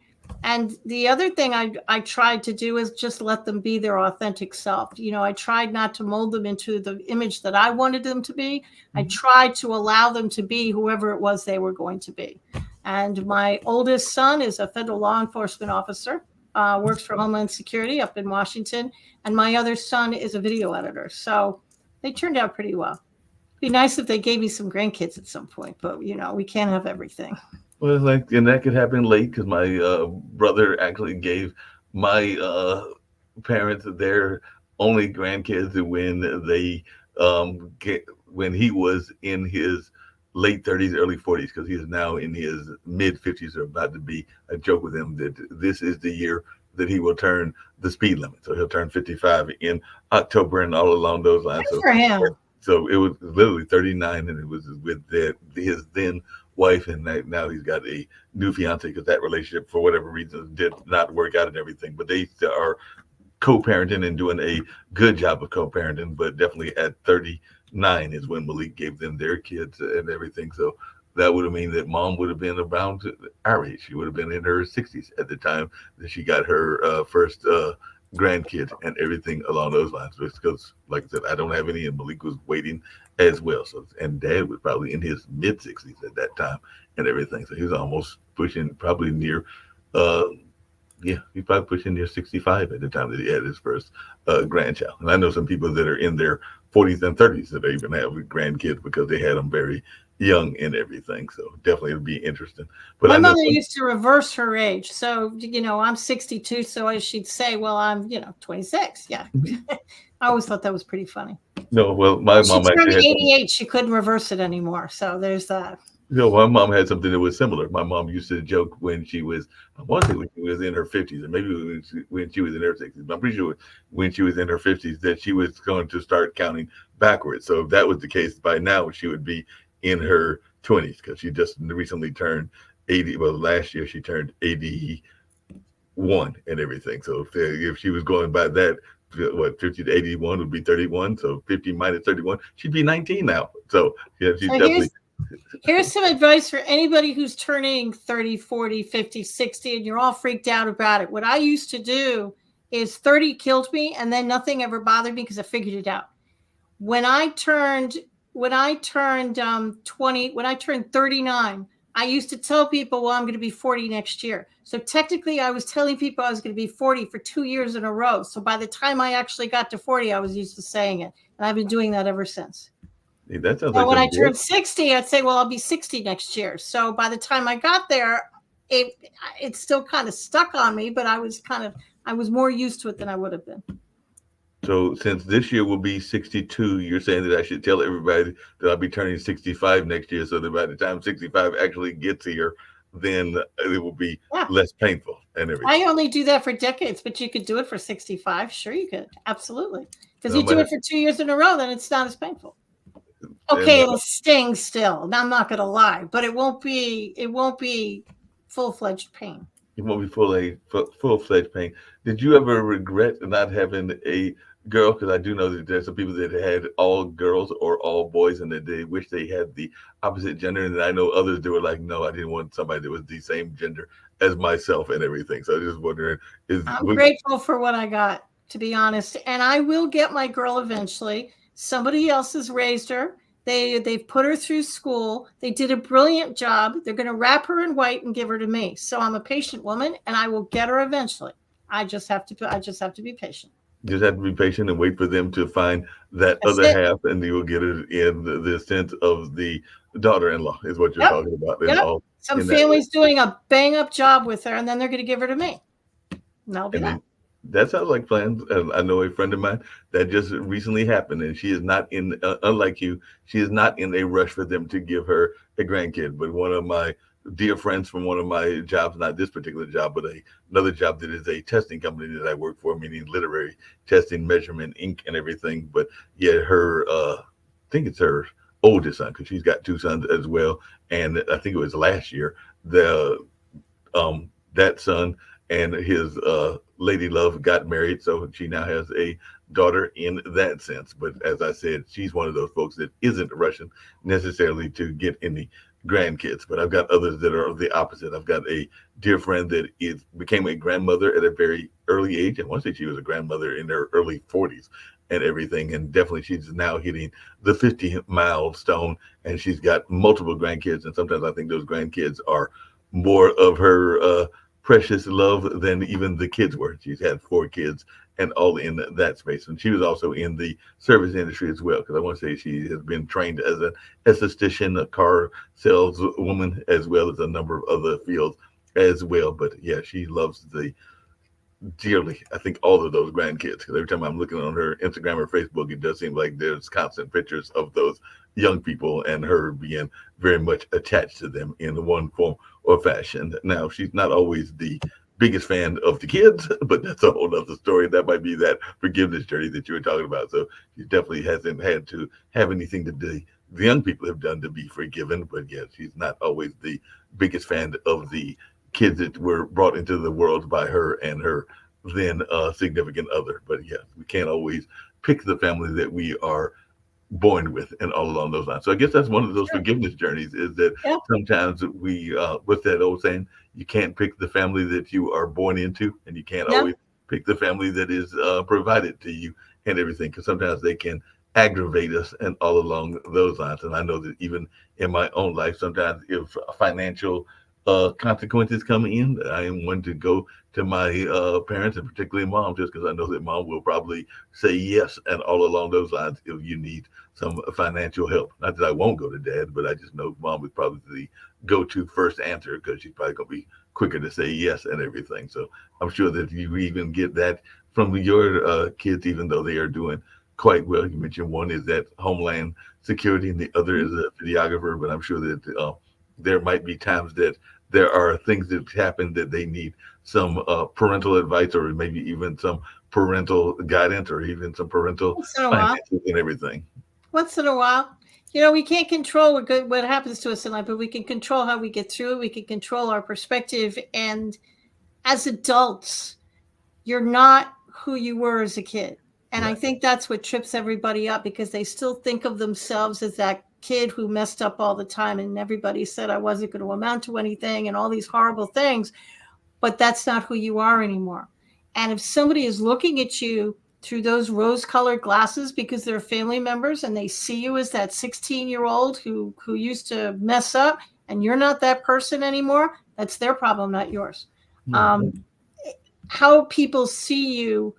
And the other thing I tried to do is just let them be their authentic self. You know, I tried not to mold them into the image that I wanted them to be. I tried to allow them to be whoever it was they were going to be. And my oldest son is a federal law enforcement officer, works for Homeland Security up in Washington. And my other son is a video editor. So they turned out pretty well. It'd be nice if they gave me some grandkids at some point, but you know, we can't have everything. Well, like, and that could happen late because my brother actually gave my parents their only grandkids when they when he was in his late 30s, early 40s, because he is now in his mid 50s or about to be. I joke with him that this is the year that he will turn the speed limit. So he'll turn 55 in October and all along those lines. Good for him. So it was literally 39, and it was with his then wife, and now he's got a new fiance because that relationship, for whatever reason, did not work out and everything. But they are co-parenting and doing a good job of co-parenting. But definitely at 39 is when Malik gave them their kids and everything. So that would have mean that mom would have been around our age. She would have been in her 60s at the time that she got her first grandkid and everything along those lines. Because, like I said, I don't have any, and Malik was waiting as well. So, and Dad was probably in his mid 60s at that time and everything. So he was almost pushing, probably near, he's probably pushing near 65 at the time that he had his first grandchild. And I know some people that are in their 40s and 30s that even have grandkids because they had them very young and everything. So definitely it'll be interesting. But my mother used to reverse her age. So, you know, I'm 62. So she'd say, well, I'm, 26. Yeah. I always thought that was pretty funny. No, well, my mom actually had 88. She couldn't reverse it anymore. So there's that. My mom had something that was similar. My mom used to joke when she was, I want to say when she was in her 50s, and maybe when she was in her 60s, but I'm pretty sure when she was in her 50s that she was going to start counting backwards. So if that was the case, by now she would be in her 20s because she just recently turned 80. Well, last year she turned 81 and everything. So if she was going by that, 50 to 81 would be 31. So 50 minus 31, she'd be 19 now. So yeah, she's definitely. Here's some advice for anybody who's turning 30, 40, 50, 60, and you're all freaked out about it. What I used to do is 30 killed me, and then nothing ever bothered me because I figured it out. When I turned 39, I used to tell people, well, I'm going to be 40 next year. So technically I was telling people I was going to be 40 for 2 years in a row. So by the time I actually got to 40, I was used to saying it. And I've been doing that ever since. Hey, that sounds like when I turned 60, I'd say, well, I'll be 60 next year. So by the time I got there, it still kind of stuck on me, but I was more used to it than I would have been. So since this year will be 62, you're saying that I should tell everybody that I'll be turning 65 next year, so that by the time 65 actually gets here, then it will be less painful and everything. I only do that for decades, but you could do it for 65. Sure, you could. Absolutely. Because you do it for 2 years in a row, then it's not as painful. Okay, it'll sting still. Now, I'm not going to lie, but it won't be full-fledged pain. It won't be full-fledged pain. Did you ever regret not having a girl? Because I do know that there's some people that had all girls or all boys, and that they wish they had the opposite gender. And I know others that were like, no, I didn't want somebody that was the same gender as myself and everything. So I was just wondering, I'm grateful for what I got, to be honest. And I will get my girl eventually. Somebody else has raised her. They've put her through school. They did a brilliant job. They're going to wrap her in white and give her to me. So I'm a patient woman, and I will get her eventually. I just have to be patient. Just have to be patient and wait for them to find that other half, and you will get it in the sense of the daughter-in-law is what you're talking about. Some family's doing a bang-up job with her, and then they're going to give her to me. And I'll be And that. then that sounds like plans. I know a friend of mine that just recently happened, and she is not in, unlike you, she is not in a rush for them to give her a grandkid. But one of my dear friends from one of my jobs, not this particular job, but another job that is a testing company that I work for, meaning literary testing, measurement, ink, and everything. But yeah, her, I think it's her oldest son, because she's got two sons as well. And I think it was last year, the that son and his lady love got married, so she now has a daughter in that sense. But as I said, she's one of those folks that isn't rushing necessarily to get any grandkids. But I've got others that are the opposite. I've got a dear friend that is became a grandmother at a very early age. I want to say she was a grandmother in her early 40s and everything. And definitely she's now hitting the 50 milestone, and she's got multiple grandkids. And sometimes I think those grandkids are more of her precious love than even the kids were. She's had four kids and all in that space. And she was also in the service industry as well, because I want to say she has been trained as an esthetician, a car saleswoman, as well as a number of other fields as well. But yeah, she loves the dearly, I think, all of those grandkids. Because every time I'm looking on her Instagram or Facebook, it does seem like there's constant pictures of those young people and her being very much attached to them in one form or fashion. Now, she's not always the biggest fan of the kids, but that's a whole other story. That might be that forgiveness journey that you were talking about. So she definitely hasn't had to have anything to do the young people have done to be forgiven. But yeah, she's not always the biggest fan of the kids that were brought into the world by her and her then significant other. But yeah, we can't always pick the family that we are born with and all along those lines. So I guess that's one of those Sure. forgiveness journeys, is that Yeah. sometimes we, what's that old saying? You can't pick the family that you are born into, and you can't Yep. always pick the family that is provided to you and everything, because sometimes they can aggravate us and all along those lines. And I know that even in my own life, sometimes if financial consequences come in, I am one to go to my parents, and particularly mom, just because I know that mom will probably say yes and all along those lines if you need some financial help. Not that I won't go to dad, but I just know mom is probably the go-to first answer, because she's probably going to be quicker to say yes and everything. So I'm sure that you even get that from your kids, even though they are doing quite well. You mentioned one is that Homeland Security, and the other is a videographer. But I'm sure that there might be times that there are things that happen that they need some parental advice, or maybe even some parental guidance, or even some parental Once in a while. finances and everything. Once in a while. You know, we can't control what happens to us in life, but we can control how we get through it. We can control our perspective. And as adults, you're not who you were as a kid. And I Right. think that's what trips everybody up, because they still think of themselves as that kid who messed up all the time. And everybody said I wasn't going to amount to anything and all these horrible things. But that's not who you are anymore. And if somebody is looking at you through those rose colored glasses because they're family members and they see you as that 16-year-old who used to mess up, and you're not that person anymore, that's their problem, not yours. Um, Mhm. how people see you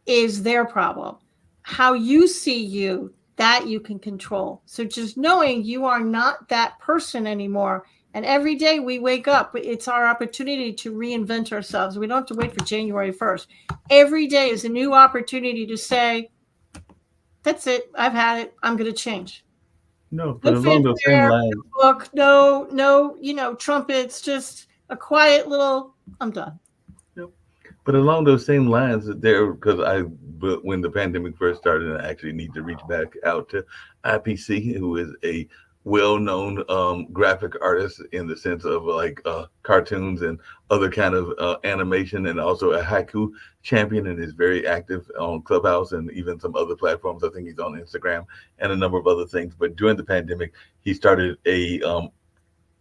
is their problem. How you see you, that you can control. So just knowing you are not that person anymore. And every day we wake up, it's our opportunity to reinvent ourselves. We don't have to wait for January 1st. Every day is a new opportunity to say, that's it. I've had it. I'm going to change. No, No but along those same fanfare, lines, no book, no, trumpets, just a quiet little, I'm done. yep. But along those same lines, there, because but when the pandemic first started, I actually need to reach back out to IPC, who is a well-known graphic artist in the sense of like cartoons and other kind of animation, and also a haiku champion, and is very active on Clubhouse and even some other platforms. I think he's on Instagram and a number of other things. But during the pandemic, he started a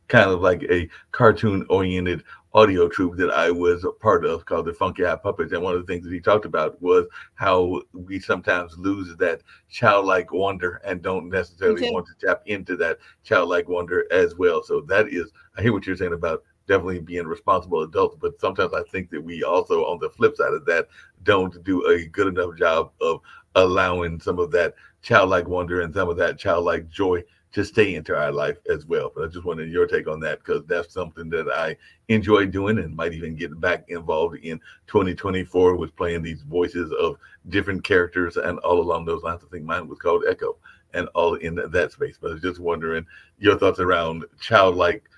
kind of like a cartoon oriented audio troupe that I was a part of, called the Funky Eye Puppets. And one of the things that he talked about was how we sometimes lose that childlike wonder and don't We necessarily do. want to tap into that childlike wonder as well. So that is, I hear what you're saying about definitely being responsible adults, but sometimes I think that we also, on the flip side of that, don't do a good enough job of allowing some of that childlike wonder and some of that childlike joy to stay into our life as well. But I just wanted your take on that, because that's something that I enjoy doing and might even get back involved in 2024 with playing these voices of different characters and all along those lines. I think mine was called Echo and all in that space. But I was just wondering your thoughts around childlike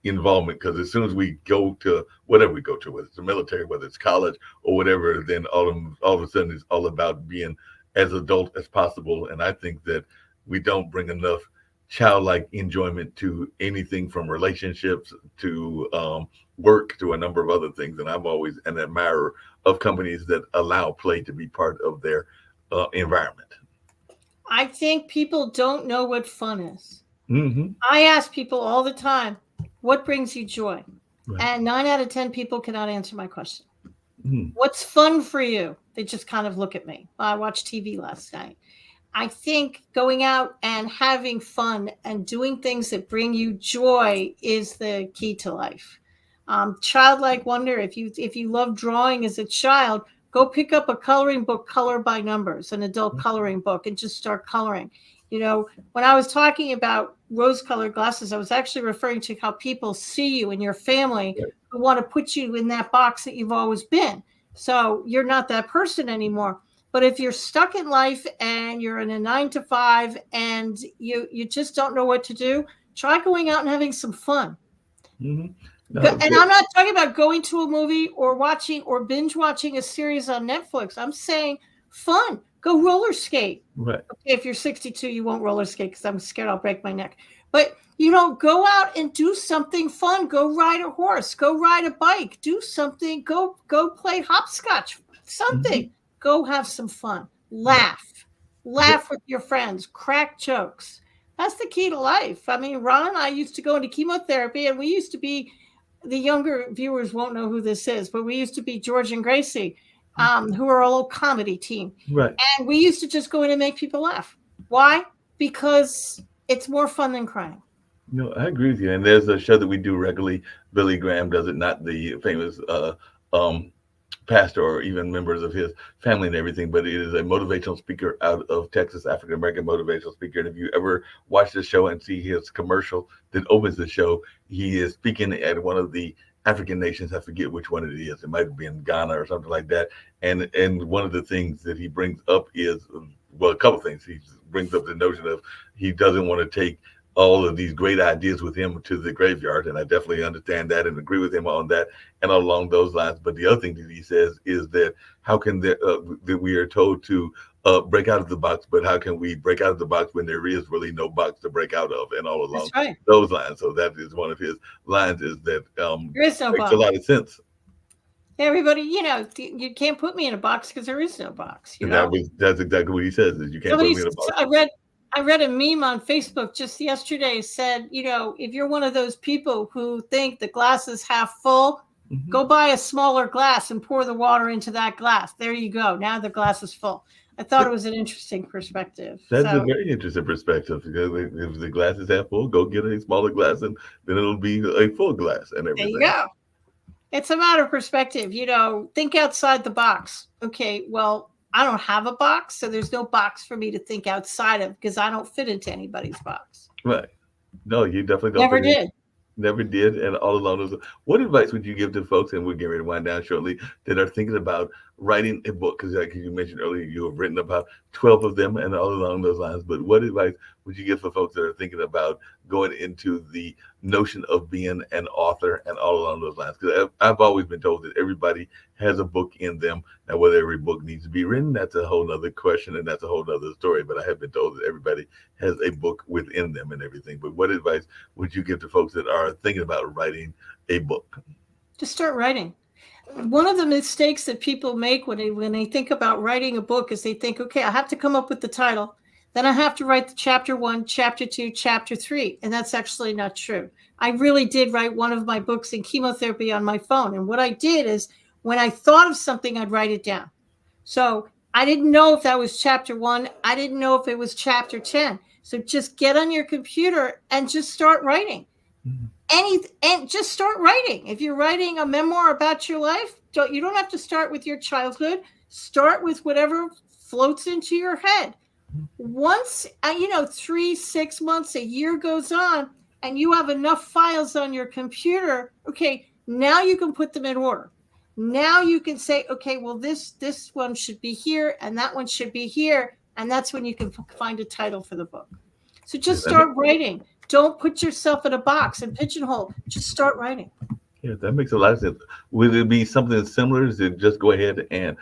involvement, because as soon as we go to whatever we go to, whether it's the military, whether it's college or whatever, then all of a sudden it's all about being as adult as possible. And I think that we don't bring enough childlike enjoyment to anything from relationships to work to a number of other things. And I'm always an admirer of companies that allow play to be part of their environment. I think people don't know what fun is. Mm-hmm. I ask people all the time, what brings you joy? Right. And 9 out of 10 people cannot answer my question. Mm-hmm. What's fun for you? They just kind of look at me. I watched TV last night. I think going out and having fun and doing things that bring you joy is the key to life. Childlike wonder. If you love drawing as a child, go pick up a coloring book, Color by Numbers, an adult coloring book, and just start coloring. You know, when I was talking about rose-colored glasses, I was actually referring to how people see you and your family who want to put you in that box that you've always been. So you're not that person anymore. But if you're stuck in life and you're in a 9 to 5 and you just don't know what to do, try going out and having some fun. Mm-hmm. No, And I'm not talking about going to a movie or watching or binge watching a series on Netflix. I'm saying fun. Go roller skate. right. Okay, if you're 62, you won't roller skate because I'm scared I'll break my neck. But, go out and do something fun. Go ride a horse. Go ride a bike. Do something. Go play hopscotch. Something. Mm-hmm. Go have some fun. Laugh. Laugh with your friends. Crack jokes. That's the key to life. I mean, Ron and I used to go into chemotherapy, and we used to be, the younger viewers won't know who this is, but we used to be George and Gracie, who are a little comedy team. Right. And we used to just go in and make people laugh. Why? Because it's more fun than crying. No, I agree with you. And there's a show that we do regularly. Billy Graham does it, not the famous pastor or even members of his family and everything, but it is a motivational speaker out of Texas, African-American motivational speaker. And if you ever watch the show and see his commercial that opens the show, he is speaking at one of the African nations. I forget which one it is. It might be in Ghana or something like that. And one of the things that he brings up is, well, a couple things. He brings up the notion of he doesn't want to take all of these great ideas with him to the graveyard. And I definitely understand that and agree with him on that and along those lines. But the other thing that he says is that how can that we are told to break out of the box, but how can we break out of the box when there is really no box to break out of, and all along those lines. So that is one of his lines, is that there is no makes box. a lot of sense. Everybody, you can't put me in a box because there is no box. That's exactly what he says, is you can't put me in a box. I read a meme on Facebook just yesterday, said, if you're one of those people who think the glass is half full, Mm-hmm. go buy a smaller glass and pour the water into that glass. There you go. Now the glass is full. I thought it was an interesting perspective. That's a very interesting perspective, because if the glass is half full, go get a smaller glass and then it'll be a full glass and everything. There you go. It's a matter of perspective. Think outside the box. Okay, well, I don't have a box, so there's no box for me to think outside of, because I don't fit into anybody's box. Right. No, you definitely don't. Never did. Never did. And all along those, what advice would you give to folks, and we're getting ready to wind down shortly, that are thinking about writing a book? Because like you mentioned earlier, you have written about 12 of them and all along those lines. But what advice would you give for folks that are thinking about going into the notion of being an author and all along those lines? Because I've always been told that everybody has a book in them. Now, whether every book needs to be written, that's a whole nother question, and that's a whole nother story. But I have been told that everybody has a book within them and everything. But what advice would you give to folks that are thinking about writing a book? Just start writing. One of the mistakes that people make when they think about writing a book is they think, okay, I have to come up with the title. Then I have to write the chapter 1, chapter 2, chapter 3. And that's actually not true. I really did write one of my books in chemotherapy on my phone. And what I did is, when I thought of something, I'd write it down. So I didn't know if that was chapter 1. I didn't know if it was chapter 10. So just get on your computer and just start writing. Mm-hmm. And just start writing. If you're writing a memoir about your life, you don't have to start with your childhood. Start with whatever floats into your head. Once, 3, 6 months, a year goes on, and you have enough files on your computer, okay, now you can put them in order. Now you can say, okay, well, this one should be here, and that one should be here, and that's when you can find a title for the book. So just start writing. Don't put yourself in a box and pigeonhole. Just start writing. Yeah, that makes a lot of sense. Would it be something similar to just go ahead and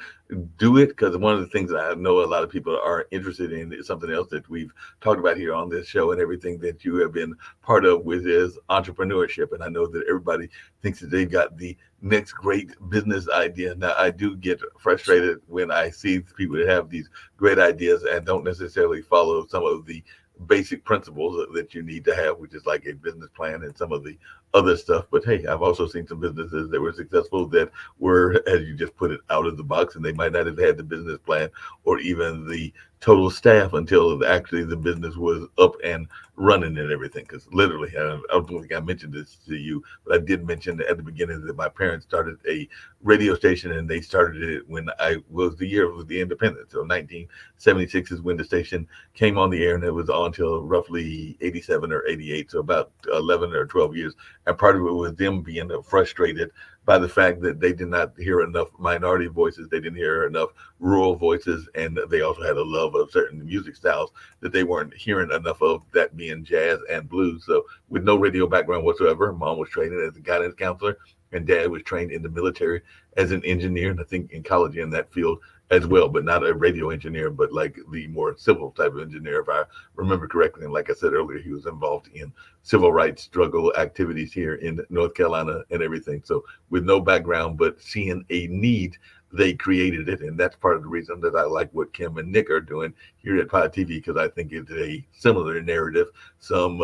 do it? Because one of the things I know a lot of people are interested in is something else that we've talked about here on this show and everything that you have been part of, which is entrepreneurship. And I know that everybody thinks that they've got the next great business idea. Now, I do get frustrated when I see people that have these great ideas and don't necessarily follow some of the basic principles that you need to have, which is like a business plan and some of the other stuff. But hey, I've also seen some businesses that were successful that were, as you just put it, out of the box, and they might not have had the business plan or even the total staff until actually the business was up and running and everything. Because literally, I don't think I mentioned this to you, but I did mention at the beginning that my parents started a radio station, and they started it when I was the year of the independence. So 1976 is when the station came on the air, and it was on till roughly 87 or 88, so about 11 or 12 years. And part of it was them being frustrated by the fact that they did not hear enough minority voices. They didn't hear enough rural voices. And they also had a love of certain music styles that they weren't hearing enough of, that being jazz and blues. So with no radio background whatsoever, mom was trained as a guidance counselor, and dad was trained in the military as an engineer, and I think in college in that field as well, but not a radio engineer, but like the more civil type of engineer, if I remember correctly. And like I said earlier, he was involved in civil rights struggle activities here in North Carolina and everything. So with no background, but seeing a need, they created it. And that's part of the reason that I like what Kim and Nick are doing here at Pod TV, because I think it's a similar narrative. Some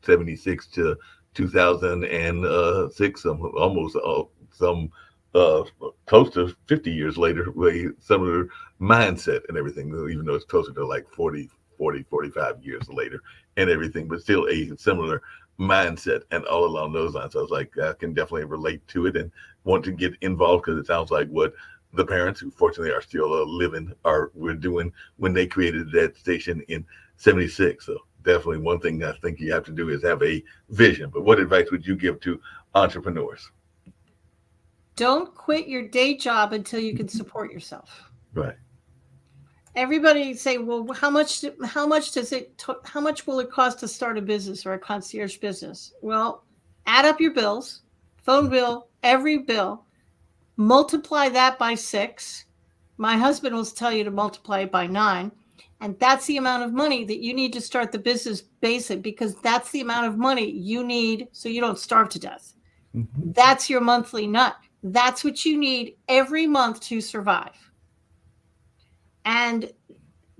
76 to 2006, some close to 50 years later, with similar mindset and everything, even though it's closer to like 45 years later and everything, but still a similar mindset and all along those lines. So I was like, I can definitely relate to it and want to get involved, because it sounds like what the parents, who fortunately are still living, were doing when they created that station in 76. So definitely one thing I think you have to do is have a vision. But what advice would you give to entrepreneurs? Don't quit your day job until you can support yourself. Right. Everybody say, well, how much will it cost to start a business or a concierge business? Well, add up your bills, phone bill, every bill, multiply that by 6. My husband will tell you to multiply it by 9. And that's the amount of money that you need to start the business basic, because that's the amount of money you need so you don't starve to death. Mm-hmm. That's your monthly nut. That's what you need every month to survive. And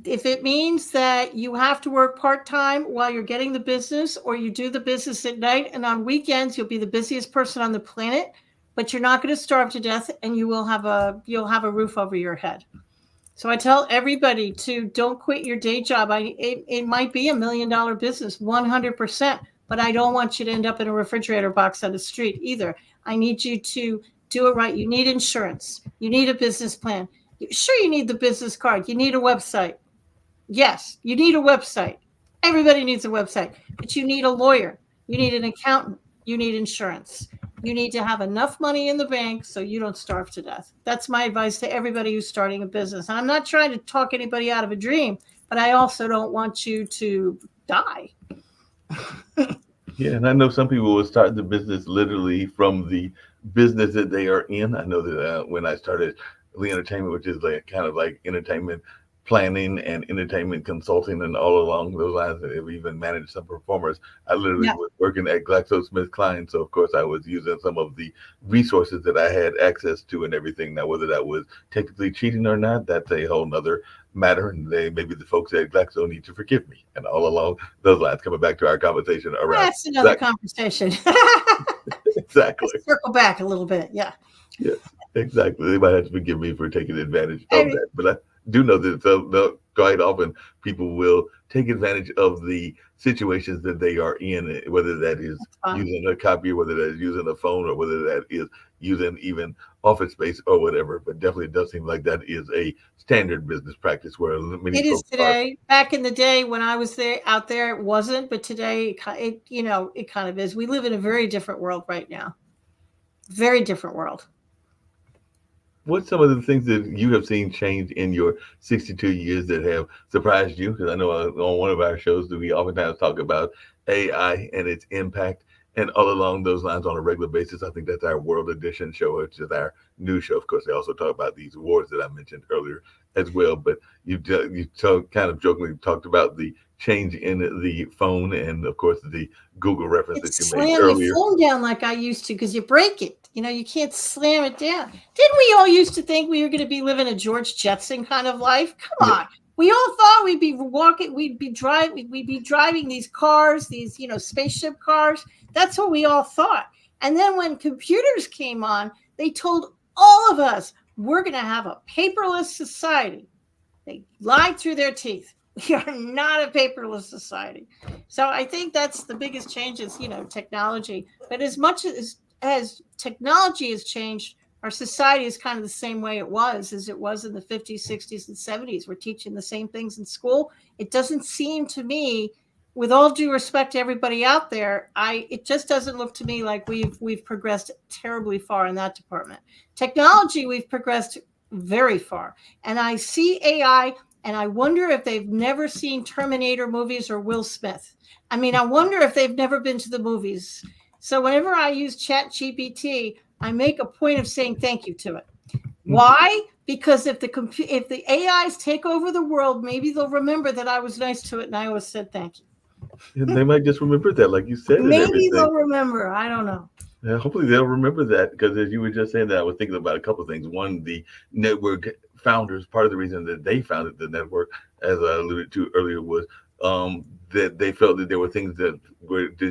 if it means that you have to work part-time while you're getting the business, or you do the business at night and on weekends, you'll be the busiest person on the planet, but you're not going to starve to death, and you'll have a roof over your head. So I tell everybody to don't quit your day job. It might be $1 million business, 100%, but I don't want you to end up in a refrigerator box on the street either. I need you to do it right. You need insurance. You need a business plan. Sure, you need the business card. You need a website. Yes, you need a website. Everybody needs a website, but you need a lawyer. You need an accountant. You need insurance. You need to have enough money in the bank so you don't starve to death. That's my advice to everybody who's starting a business. And I'm not trying to talk anybody out of a dream, but I also don't want you to die. Yeah, and I know some people will start the business literally from the business that they are in. I know that when I started Lee Entertainment, which is like kind of like entertainment planning and entertainment consulting and all along those lines, and even managed some performers, I literally was working at GlaxoSmithKline. So of course I was using some of the resources that I had access to and everything. Now, whether that was technically cheating or not, that's a whole nother matter. And maybe the folks at Glaxo need to forgive me. And all along those lines, coming back to our conversation around. That's another conversation. Exactly. Let's circle back a little bit. Yeah. Yes, exactly. They might have to forgive me for taking advantage of that. But I do know that the quite often people will take advantage of the situations that they are in, whether that is Fun. using a copier, whether that is using a phone, or whether that is using even office space or whatever. But definitely it does seem like that is a standard business practice where many It is folks are. today. Back in the day when I was there out there, it wasn't, but today it kind of is. We live in a very different world right now. Very different world. What's some of the things that you have seen change in your 62 years that have surprised you? Because I know on one of our shows that we oftentimes talk about AI and its impact, and all along those lines on a regular basis. I think that's our World Edition show, which is our new show. Of course, they also talk about these awards that I mentioned earlier as well. But kind of jokingly talked about the change in the phone, and of course the Google reference that It's you made slam your earlier. phone down like I used to because you break it. You can't slam it down. Didn't we all used to think we were going to be living a George Jetson kind of life? Come on. We all thought we'd be walking, we'd be driving these cars, these, spaceship cars. That's what we all thought. And then when computers came on, they told all of us, we're going to have a paperless society. They lied through their teeth. We are not a paperless society. So I think that's the biggest change is, technology. But as much as technology has changed, our society is kind of the same way it was as it was in the 50s, 60s, and 70s. We're teaching the same things in school. It doesn't seem to me, with all due respect to everybody out there, it just doesn't look to me like we've progressed terribly far in that department. Technology, we've progressed very far. And I see AI, and I wonder if they've never seen Terminator movies or Will Smith. I mean, I wonder if they've never been to the movies. So whenever I use ChatGPT, I make a point of saying thank you to it. Why? Because if the AIs take over the world, maybe they'll remember that I was nice to it and I always said thank you. And they might just remember that, like you said. Maybe they'll remember. I don't know. Yeah, hopefully they'll remember that, because as you were just saying that, I was thinking about a couple of things. One, the network founders, part of the reason that they founded the network, as I alluded to earlier, was that they felt that there were things that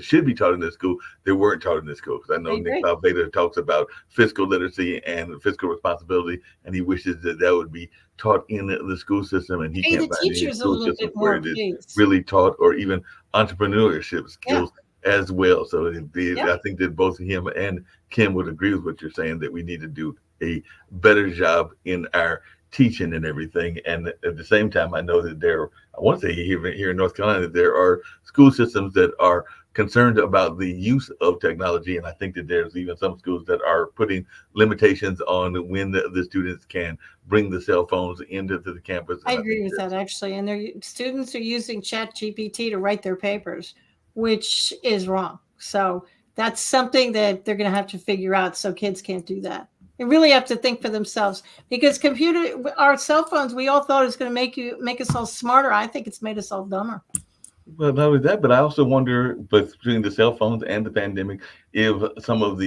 should be taught in the school that weren't taught in the school. Because I know Nick Valveda talks about fiscal literacy and fiscal responsibility, and he wishes that would be taught in the school system, and he can't find any school system where it is really taught, or even entrepreneurship skills as well. So I think that both him and Kim would agree with what you're saying, that we need to do a better job in our teaching and everything. And at the same time, I know that I want to say here in North Carolina, there are school systems that are concerned about the use of technology. And I think that there's even some schools that are putting limitations on when the students can bring the cell phones into the campus. I agree with that, actually. And their students are using ChatGPT to write their papers, which is wrong. So that's something that they're going to have to figure out. So kids can't do that. They really have to think for themselves, because our cell phones, we all thought it was going to make us all smarter. I think it's made us all dumber. Well, not only that, but I also wonder, between the cell phones and the pandemic, if some of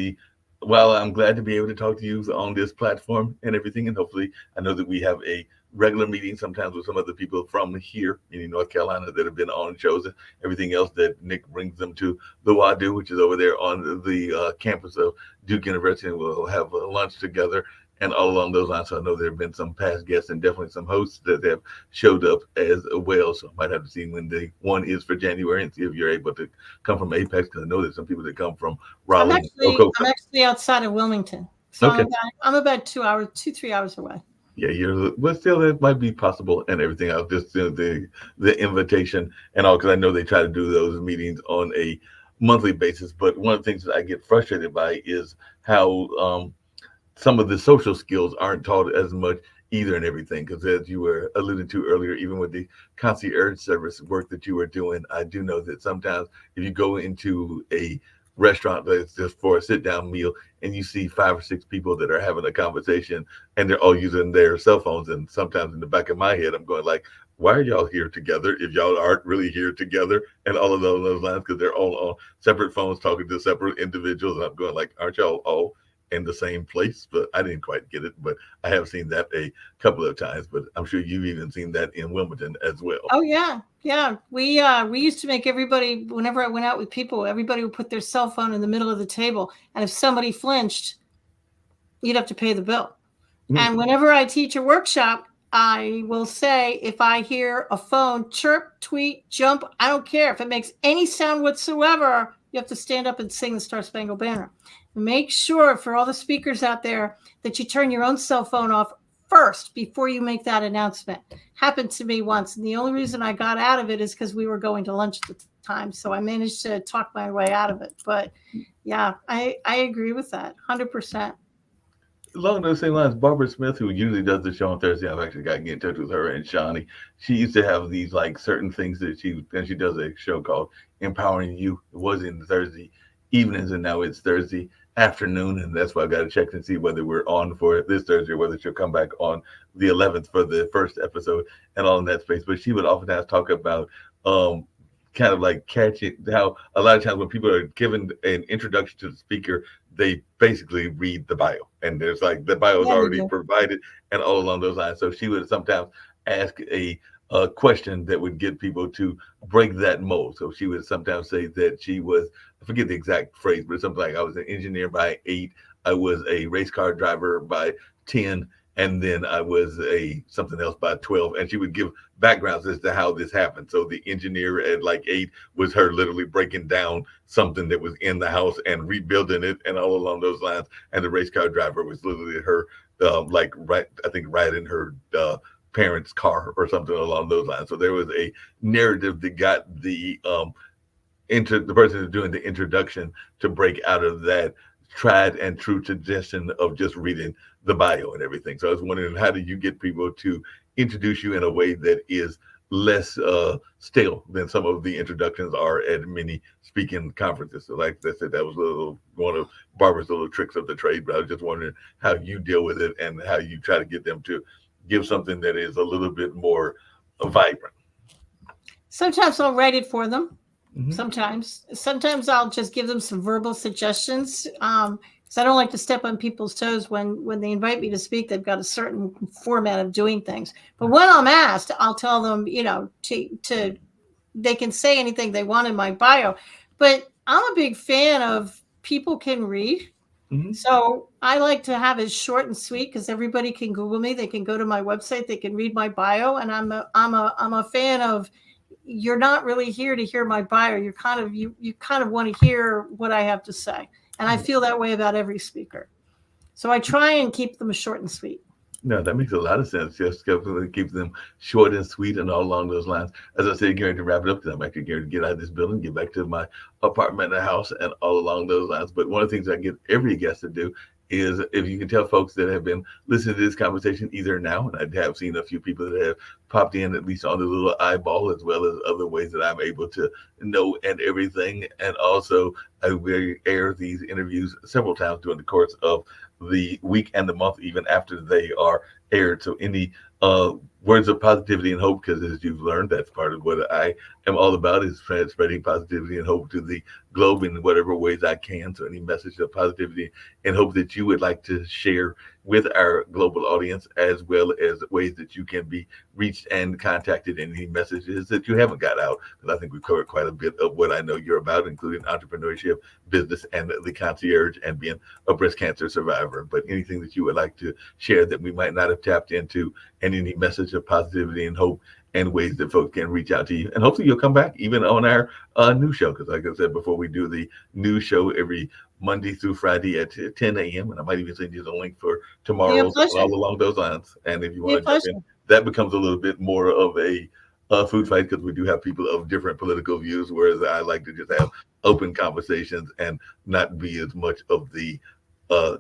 while I'm glad to be able to talk to you on this platform and everything, and hopefully I know that we have a regular meeting sometimes with some of the people from here in North Carolina that have been on shows and everything else, that Nick brings them to the WADU, which is over there on the campus of Duke University, and we'll have lunch together and all along those lines. So I know there have been some past guests and definitely some hosts that have showed up as well. So I might have to see when the one is for January and see if you're able to come from Apex, because I know there's some people that come from Raleigh. I'm actually outside of Wilmington. So okay. I'm about 2-3 hours away. Yeah, but still, it might be possible and everything. I'll just the invitation and all, because I know they try to do those meetings on a monthly basis. But one of the things that I get frustrated by is how some of the social skills aren't taught as much either and everything. Because as you were alluding to earlier, even with the concierge service work that you were doing, I do know that sometimes if you go into a restaurant that's just for a sit-down meal and you see 5 or 6 people that are having a conversation and they're all using their cell phones, and sometimes in the back of my head I'm going like, why are y'all here together if y'all aren't really here together? And all of those lines, because they're all on separate phones talking to separate individuals, and I'm going like, aren't y'all all in the same place? But I didn't quite get it, but I have seen that a couple of times. But I'm sure you've even seen that in Wilmington as well. Oh yeah. We used to make everybody, whenever I went out with people, everybody would put their cell phone in the middle of the table, and if somebody flinched, you'd have to pay the bill. And whenever I teach a workshop, I will say if I hear a phone chirp, tweet, jump, I don't care. If it makes any sound whatsoever, you have to stand up and sing the Star Spangled Banner. Make sure for all the speakers out there that you turn your own cell phone off first before you make that announcement. Happened to me once. And the only reason I got out of it is because we were going to lunch at the time. So I managed to talk my way out of it. But yeah, I agree with that 100%. Along those same lines, Barbara Smith, who usually does the show on Thursday, I've actually got to get in touch with her and Shawnee. She used to have these like certain things that she does a show called Empowering You. It was in Thursday evenings, and now it's Thursday afternoon, and that's why I got to check and see whether we're on for this Thursday or whether she'll come back on the 11th for the first episode and all in that space. But she would oftentimes talk about kind of like catching how a lot of times when people are given an introduction to the speaker, they basically read the bio, and there's like the bio is already provided and all along those lines. So she would sometimes ask a question that would get people to break that mold. So she would sometimes say that she was, I forget the exact phrase, but it's something like I was an engineer by 8, I was a race car driver by 10, and then I was a something else by 12. And she would give backgrounds as to how this happened. So the engineer at like 8 was her literally breaking down something that was in the house and rebuilding it and all along those lines. And the race car driver was literally her, riding her parents' car or something along those lines. So there was a narrative that got the person who's doing the introduction to break out of that tried and true tradition of just reading the bio and everything. So I was wondering, how do you get people to introduce you in a way that is less stale than some of the introductions are at many speaking conferences? So like I said, that was one of Barbara's little tricks of the trade, but I was just wondering how you deal with it and how you try to get them to give something that is a little bit more vibrant. Sometimes I'll write it for them. Mm-hmm. Sometimes I'll just give them some verbal suggestions. Because I don't like to step on people's toes when they invite me to speak. They've got a certain format of doing things. But when I'm asked, I'll tell them, to they can say anything they want in my bio. But I'm a big fan of people can read. Mm-hmm. So I like to have it short and sweet because everybody can Google me. They can go to my website. They can read my bio. And I'm a fan of, you're not really here to hear my bio. You're you kind of want to hear what I have to say. And I feel that way about every speaker. So I try and keep them short and sweet. No, that makes a lot of sense. Just keep them short and sweet and all along those lines. As I said, getting to wrap it up, because I'm actually getting to get out of this building, get back to my apartment and house and all along those lines. But one of the things I get every guest to do is, if you can tell folks that have been listening to this conversation either now, and I have seen a few people that have popped in at least on the little eyeball, as well as other ways that I'm able to know and everything. And also I will air these interviews several times during the course of the week and the month, even after they are aired. So any words of positivity and hope, because as you've learned, that's part of what I am all about, is spreading positivity and hope to the globe in whatever ways I can. So any message of positivity and hope that you would like to share with our global audience, as well as ways that you can be reached and contacted, and any messages that you haven't got out, because I think we've covered quite a bit of what I know you're about, including entrepreneurship, business, and the concierge, and being a breast cancer survivor. But anything that you would like to share that we might not have tapped into, and any message of positivity and hope, and ways that folks can reach out to you. And hopefully you'll come back even on our new show, because like I said before, we do the new show every Monday through Friday at 10 a.m. And I might even send you the link for tomorrow, all along those lines. And if you want to jump in, that becomes a little bit more of a food fight, because we do have people of different political views, whereas I like to just have open conversations and not be as much of the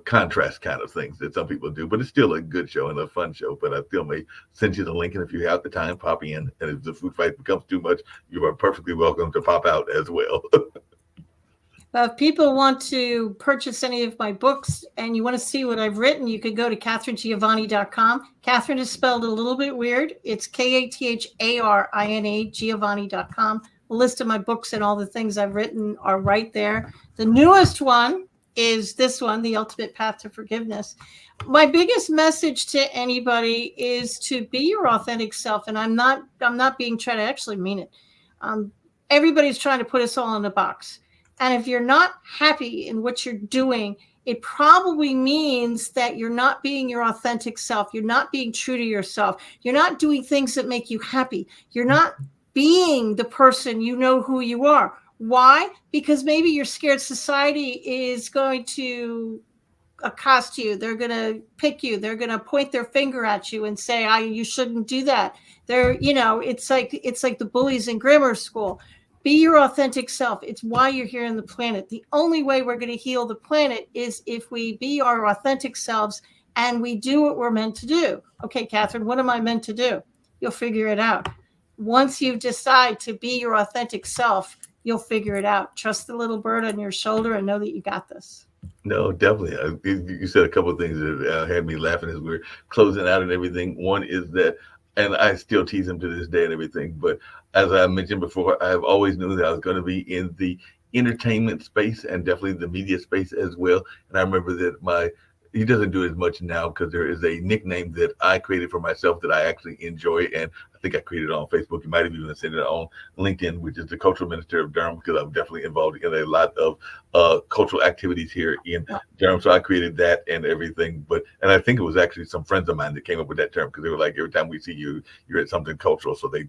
contrast kind of things that some people do. But it's still a good show and a fun show. But I still may send you the link, and if you have the time, pop in. And if the food fight becomes too much, you are perfectly welcome to pop out as well. If people want to purchase any of my books and you want to see what I've written, you could go to KatherineGiovanni.com. Catherine is spelled a little bit weird. It's KATHARINE, Giovanni.com. A list of my books and all the things I've written are right there. The newest one is this one, The Ultimate Path to Forgiveness. My biggest message to anybody is to be your authentic self. And I'm not being tried. I actually mean it. Everybody's trying to put us all in a box. And if you're not happy in what you're doing, it probably means that you're not being your authentic self. You're not being true to yourself. You're not doing things that make you happy. You're not being the person you know who you are. Why? Because maybe you're scared society is going to accost you. They're going to pick you. They're going to point their finger at you and say, you shouldn't do that. It's like the bullies in grammar school. Be your authentic self. It's why you're here on the planet. The only way we're going to heal the planet is if we be our authentic selves and we do what we're meant to do. Okay, Catherine, what am I meant to do? You'll figure it out. Once you decide to be your authentic self, you'll figure it out. Trust the little bird on your shoulder and know that you got this. No, definitely. You said a couple of things that had me laughing as we're closing out and everything. One is that, and I still tease him to this day and everything, but as I mentioned before, I've always knew that I was going to be in the entertainment space and definitely the media space as well. And I remember that he doesn't do it as much now because there is a nickname that I created for myself that I actually enjoy. And I think I created it on Facebook. You might have even seen it on LinkedIn, which is the Cultural Minister of Durham, because I'm definitely involved in a lot of cultural activities here in Durham. So I created that and everything. And I think it was actually some friends of mine that came up with that term because they were like, every time we see you, you're at something cultural. So they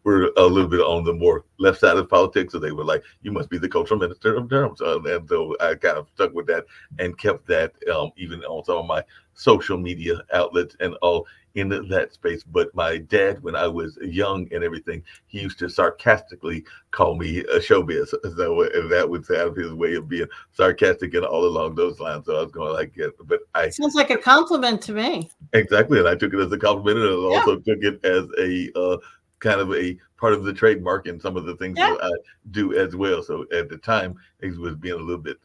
were a little bit on the more left side of politics. So they were like, you must be the Cultural Minister of Durham. So I kind of stuck with that and kept that even on some of my social media outlets and all in that space. But my dad, when I was young and everything, he used to sarcastically call me a showbiz. So that would sound his way of being sarcastic and all along those lines. So I was going like, yeah, but sounds like a compliment to me. Exactly. And I took it as a compliment and I also took it as a kind of a part of the trademark and some of the things that I do as well. So at the time, he was being a little bit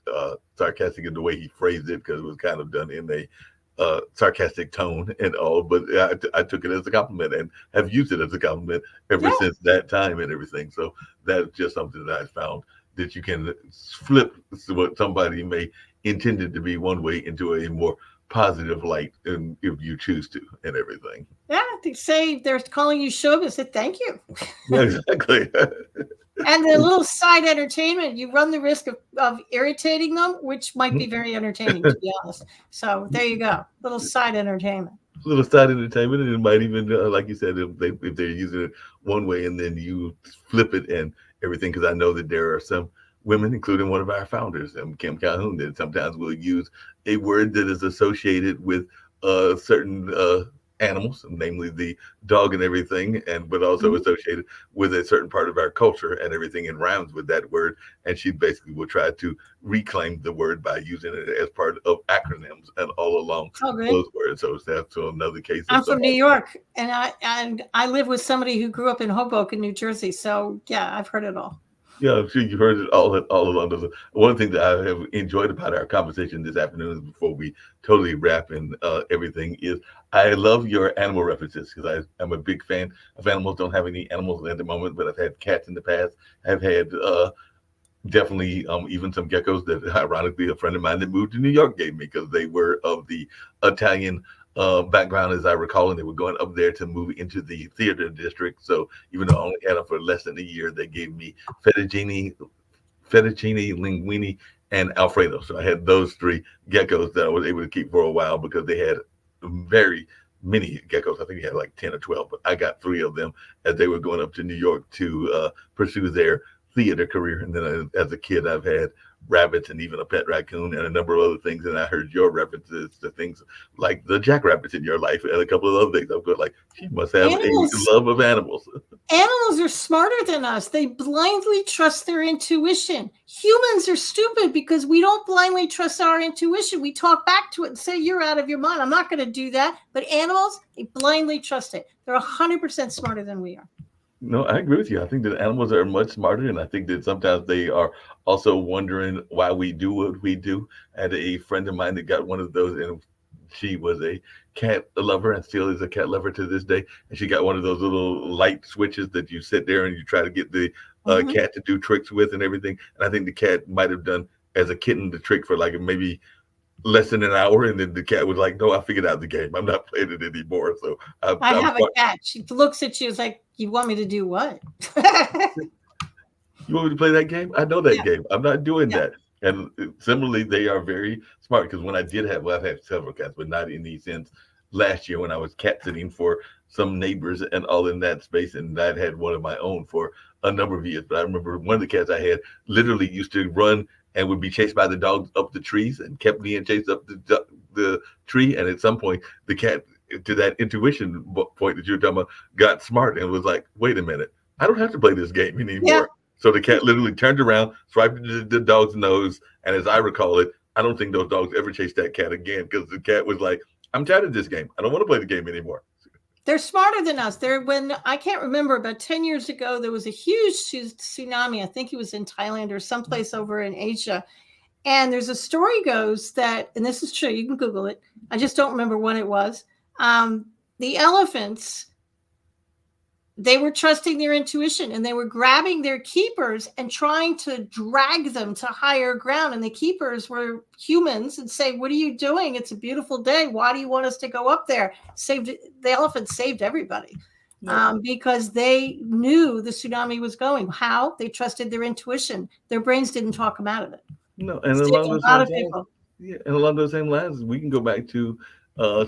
sarcastic in the way he phrased it because it was kind of done in a sarcastic tone and all, but I took it as a compliment and have used it as a compliment ever since that time and everything. So that's just something that I found that you can flip what somebody may intended to be one way into a more positive light, and if you choose to and everything. Yeah, they say they're calling you showbiz. Say thank you. Yeah, exactly. And the little side entertainment, you run the risk of irritating them, which might be very entertaining, to be honest. So there you go, little side entertainment. Little side entertainment, and it might even, like you said, if they're using it one way and then you flip it and everything, because I know that there are some women, including one of our founders, Kim Calhoun, that sometimes will use a word that is associated with certain animals, namely the dog and everything, but also associated with a certain part of our culture and everything, and rhymes with that word. And she basically will try to reclaim the word by using it as part of acronyms and all along those words. So that's another case. I'm from New York, and I live with somebody who grew up in Hoboken, New Jersey. So yeah, I've heard it all. Yeah, I'm sure you heard it all along those. One thing that I have enjoyed about our conversation this afternoon, before we totally wrap in everything, is I love your animal references, because I'm a big fan of animals. Don't have any animals at the moment, but I've had cats in the past. I've had definitely even some geckos that, ironically, a friend of mine that moved to New York gave me, because they were of the Italian background, as I recall, and they were going up there to move into the theater district. So even though I only had them for less than a year, they gave me fettuccine, linguine, and Alfredo. So I had those three geckos that I was able to keep for a while, because they had very many geckos. I think he had like 10 or 12, but I got 3 of them as they were going up to New York to pursue their theater career. And then as a kid, I've had rabbits and even a pet raccoon and a number of other things. And I heard your references to things like the jackrabbits in your life and a couple of other things. I'm good, like, she must have a love of animals. Animals are smarter than us. They blindly trust their intuition. Humans are stupid because we don't blindly trust our intuition. We talk back to it and say, you're out of your mind. I'm not going to do that. But animals, they blindly trust it. They're 100% smarter than we are. No, I agree with you. I think that animals are much smarter, and I think that sometimes they are also wondering why we do what we do. I had a friend of mine that got one of those, and she was a cat lover and still is a cat lover to this day. And she got one of those little light switches that you sit there and you try to get the cat to do tricks with and everything. And I think the cat might have done, as a kitten, the trick for like maybe less than an hour, and then the cat was like, no, I figured out the game. I'm not playing it anymore. So I have a cat. She looks at you, it's like, you want me to do what? You want me to play that game? I know that game. I'm not doing that. And similarly, they are very smart because when I did have, well, I've had several cats, but not in these since last year when I was cat sitting for some neighbors and all in that space. And I'd had one of my own for a number of years. But I remember one of the cats I had literally used to run and would be chased by the dogs up the trees and kept being chased up the tree. And at some point, the cat, to that intuition point that you were talking about, got smart and was like, wait a minute, I don't have to play this game Yeah. anymore. So the cat literally turned around, swiped the dog's nose, and as I recall it, I don't think those dogs ever chased that cat again because the cat was like, "I'm tired of this game. I don't want to play the game anymore." They're smarter than us. When I can't remember, about 10 years ago, there was a huge tsunami. I think it was in Thailand or someplace over in Asia. And there's a story goes that, and this is true, you can Google it. I just don't remember when it was. The elephants, they were trusting their intuition and they were grabbing their keepers and trying to drag them to higher ground. And the keepers were humans and say, what are you doing? It's a beautiful day. Why do you want us to go up there? The elephants saved everybody. Because they knew the tsunami was going. How? They trusted their intuition. Their brains didn't talk them out of it. No, and along those same lines, yeah, and along those same lines, we can go back to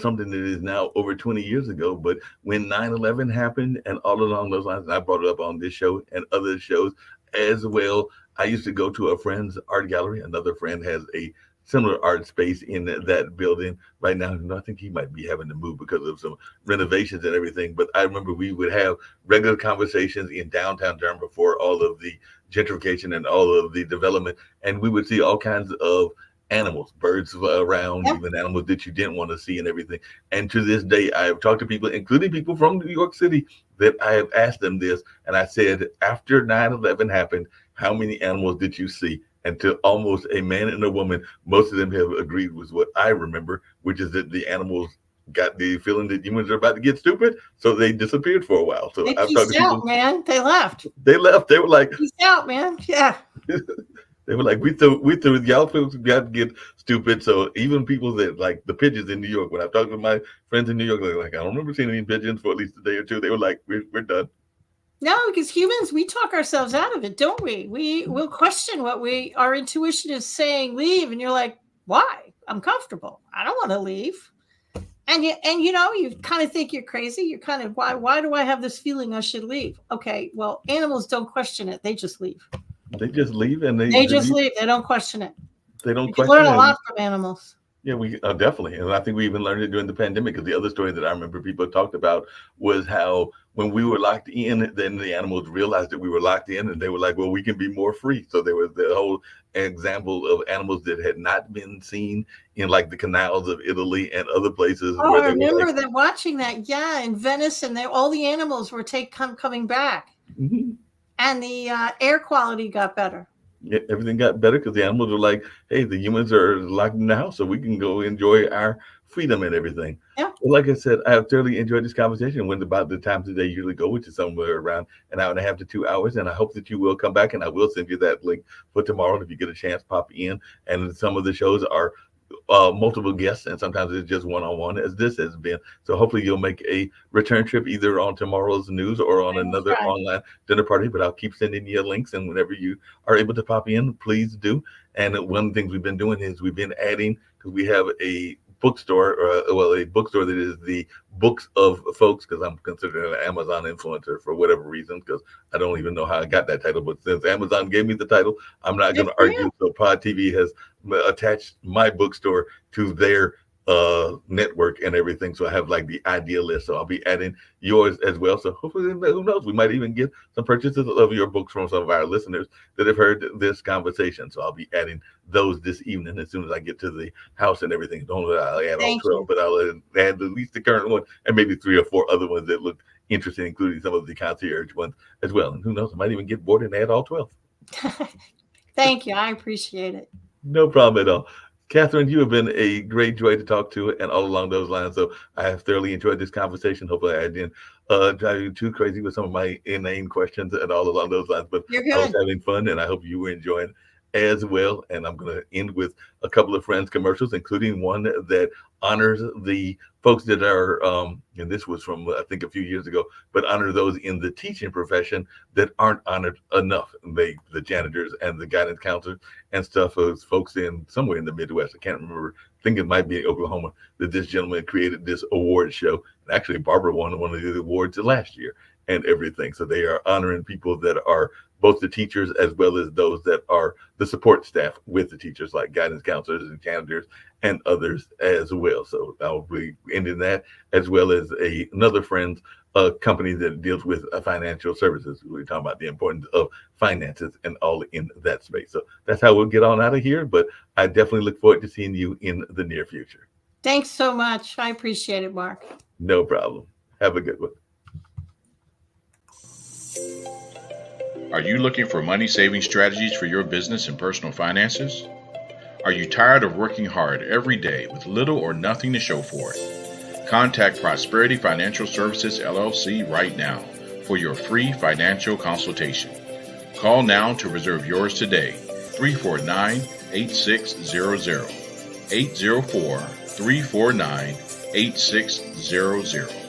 something that is now over 20 years ago. But when 9/11 happened, and all along those lines, and I brought it up on this show and other shows as well. I used to go to a friend's art gallery. Another friend has a similar art space in that building right now. I think he might be having to move because of some renovations and everything. But I remember we would have regular conversations in downtown Durham before all of the gentrification and all of the development. And we would see all kinds of animals, birds around, Yep. even animals that you didn't want to see and everything. And to this day, I have talked to people, including people from New York City, that I have asked them this. And I said, after 9/11 happened, how many animals did you see? And to almost a man and a woman, most of them have agreed with what I remember, which is that the animals got the feeling that humans are about to get stupid, so they disappeared for a while. So They I've talked peaced to out, people. man. They left. They left. They were like, Peace out, man. Yeah. they were like, we threw y'all folks got to get stupid. So even people that like the pigeons in New York, when I talked with my friends in New York, they're like, I don't remember seeing any pigeons for at least a day or two. They were like, we're done. No, because humans, we talk ourselves out of it, don't we? We will question what our intuition is saying, leave. And you're like, why? I'm comfortable. I don't want to leave. And you kind of think you're crazy. You're kind of, why do I have this feeling I should leave? Okay, well, animals don't question it. They just leave. They just leave and They just leave. They don't question it. They don't You question learn a it. lot from animals. Yeah, we definitely, and I think we even learned it during the pandemic. Because the other story that I remember people talked about was how when we were locked in, then the animals realized that we were locked in, and they were like, "Well, we can be more free." So there was the whole example of animals that had not been seen in like the canals of Italy and other places. Oh, Where I they were remember like, that watching that. Yeah, in Venice, and all the animals were coming back, mhm. and the air quality got better. Yeah, everything got better because the animals were like, "Hey, the humans are locked in the house, so we can go enjoy our freedom and everything." Yeah. Well, like I said, I have thoroughly enjoyed this conversation. Went about the times that they usually go, which is somewhere around an hour and a half to 2 hours. And I hope that you will come back, and I will send you that link for tomorrow. And if you get a chance, pop in. And some of the shows are multiple guests, and sometimes it's just one-on-one, as this has been. So hopefully you'll make a return trip either on tomorrow's news or on another online dinner party. But I'll keep sending you links, and whenever you are able to pop in, please do. And one of the things we've been doing is we've been adding, because we have a bookstore, a bookstore that is the books of folks, because I'm considered an Amazon influencer for whatever reason, because I don't even know how I got that title. But since Amazon gave me the title, I'm not going to argue. So Pod TV has attached my bookstore to their network and everything. So I have like the idea list. So I'll be adding yours as well. So hopefully, who knows, we might even get some purchases of your books from some of our listeners that have heard this conversation. So I'll be adding those this evening as soon as I get to the house and everything. Don't know that I'll add all 12, but I'll add at least the current one and maybe 3 or 4 other ones that look interesting, including some of the concierge ones as well. And who knows, I might even get bored and add all 12. Thank you. I appreciate it. No problem at all. Catherine, you have been a great joy to talk to, and all along those lines. So I have thoroughly enjoyed this conversation. Hopefully I didn't drive you too crazy with some of my inane questions and all along those lines. But You're I was good. having fun, and I hope you were enjoying as well. And I'm going to end with a couple of Friends commercials, including one that honors the folks that are, and this was from, I think, a few years ago, but honor those in the teaching profession that aren't honored enough. The janitors and the guidance counselors and stuff, those folks in somewhere in the Midwest. I can't remember. I think it might be Oklahoma, that this gentleman created this award show. And actually, Barbara won one of the awards last year and everything. So they are honoring people that are both the teachers as well as those that are the support staff with the teachers, like guidance counselors and janitors and others as well. So I'll be ending that, as well as another Friends company that deals with financial services. We're talking about the importance of finances and all in that space. So that's how we'll get on out of here. But I definitely look forward to seeing you in the near future. Thanks so much. I appreciate it, Mark. No problem. Have a good one. Are you looking for money-saving strategies for your business and personal finances? Are you tired of working hard every day with little or nothing to show for it? Contact Prosperity Financial Services, LLC right now for your free financial consultation. Call now to reserve yours today, 349-8600, 804-349-8600.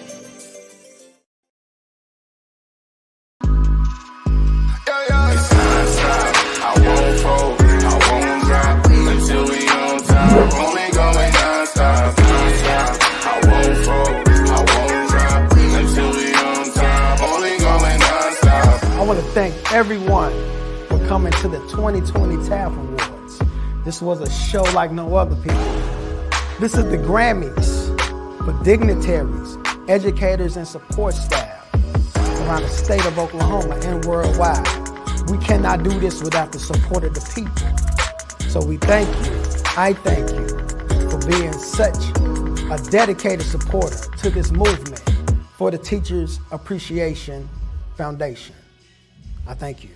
Thank everyone for coming to the 2020 TAF Awards. This was a show like no other, people. This is the Grammys for dignitaries, educators, and support staff around the state of Oklahoma and worldwide. We cannot do this without the support of the people. So we thank you. I thank you for being such a dedicated supporter to this movement for the Teachers Appreciation Foundation. I thank you.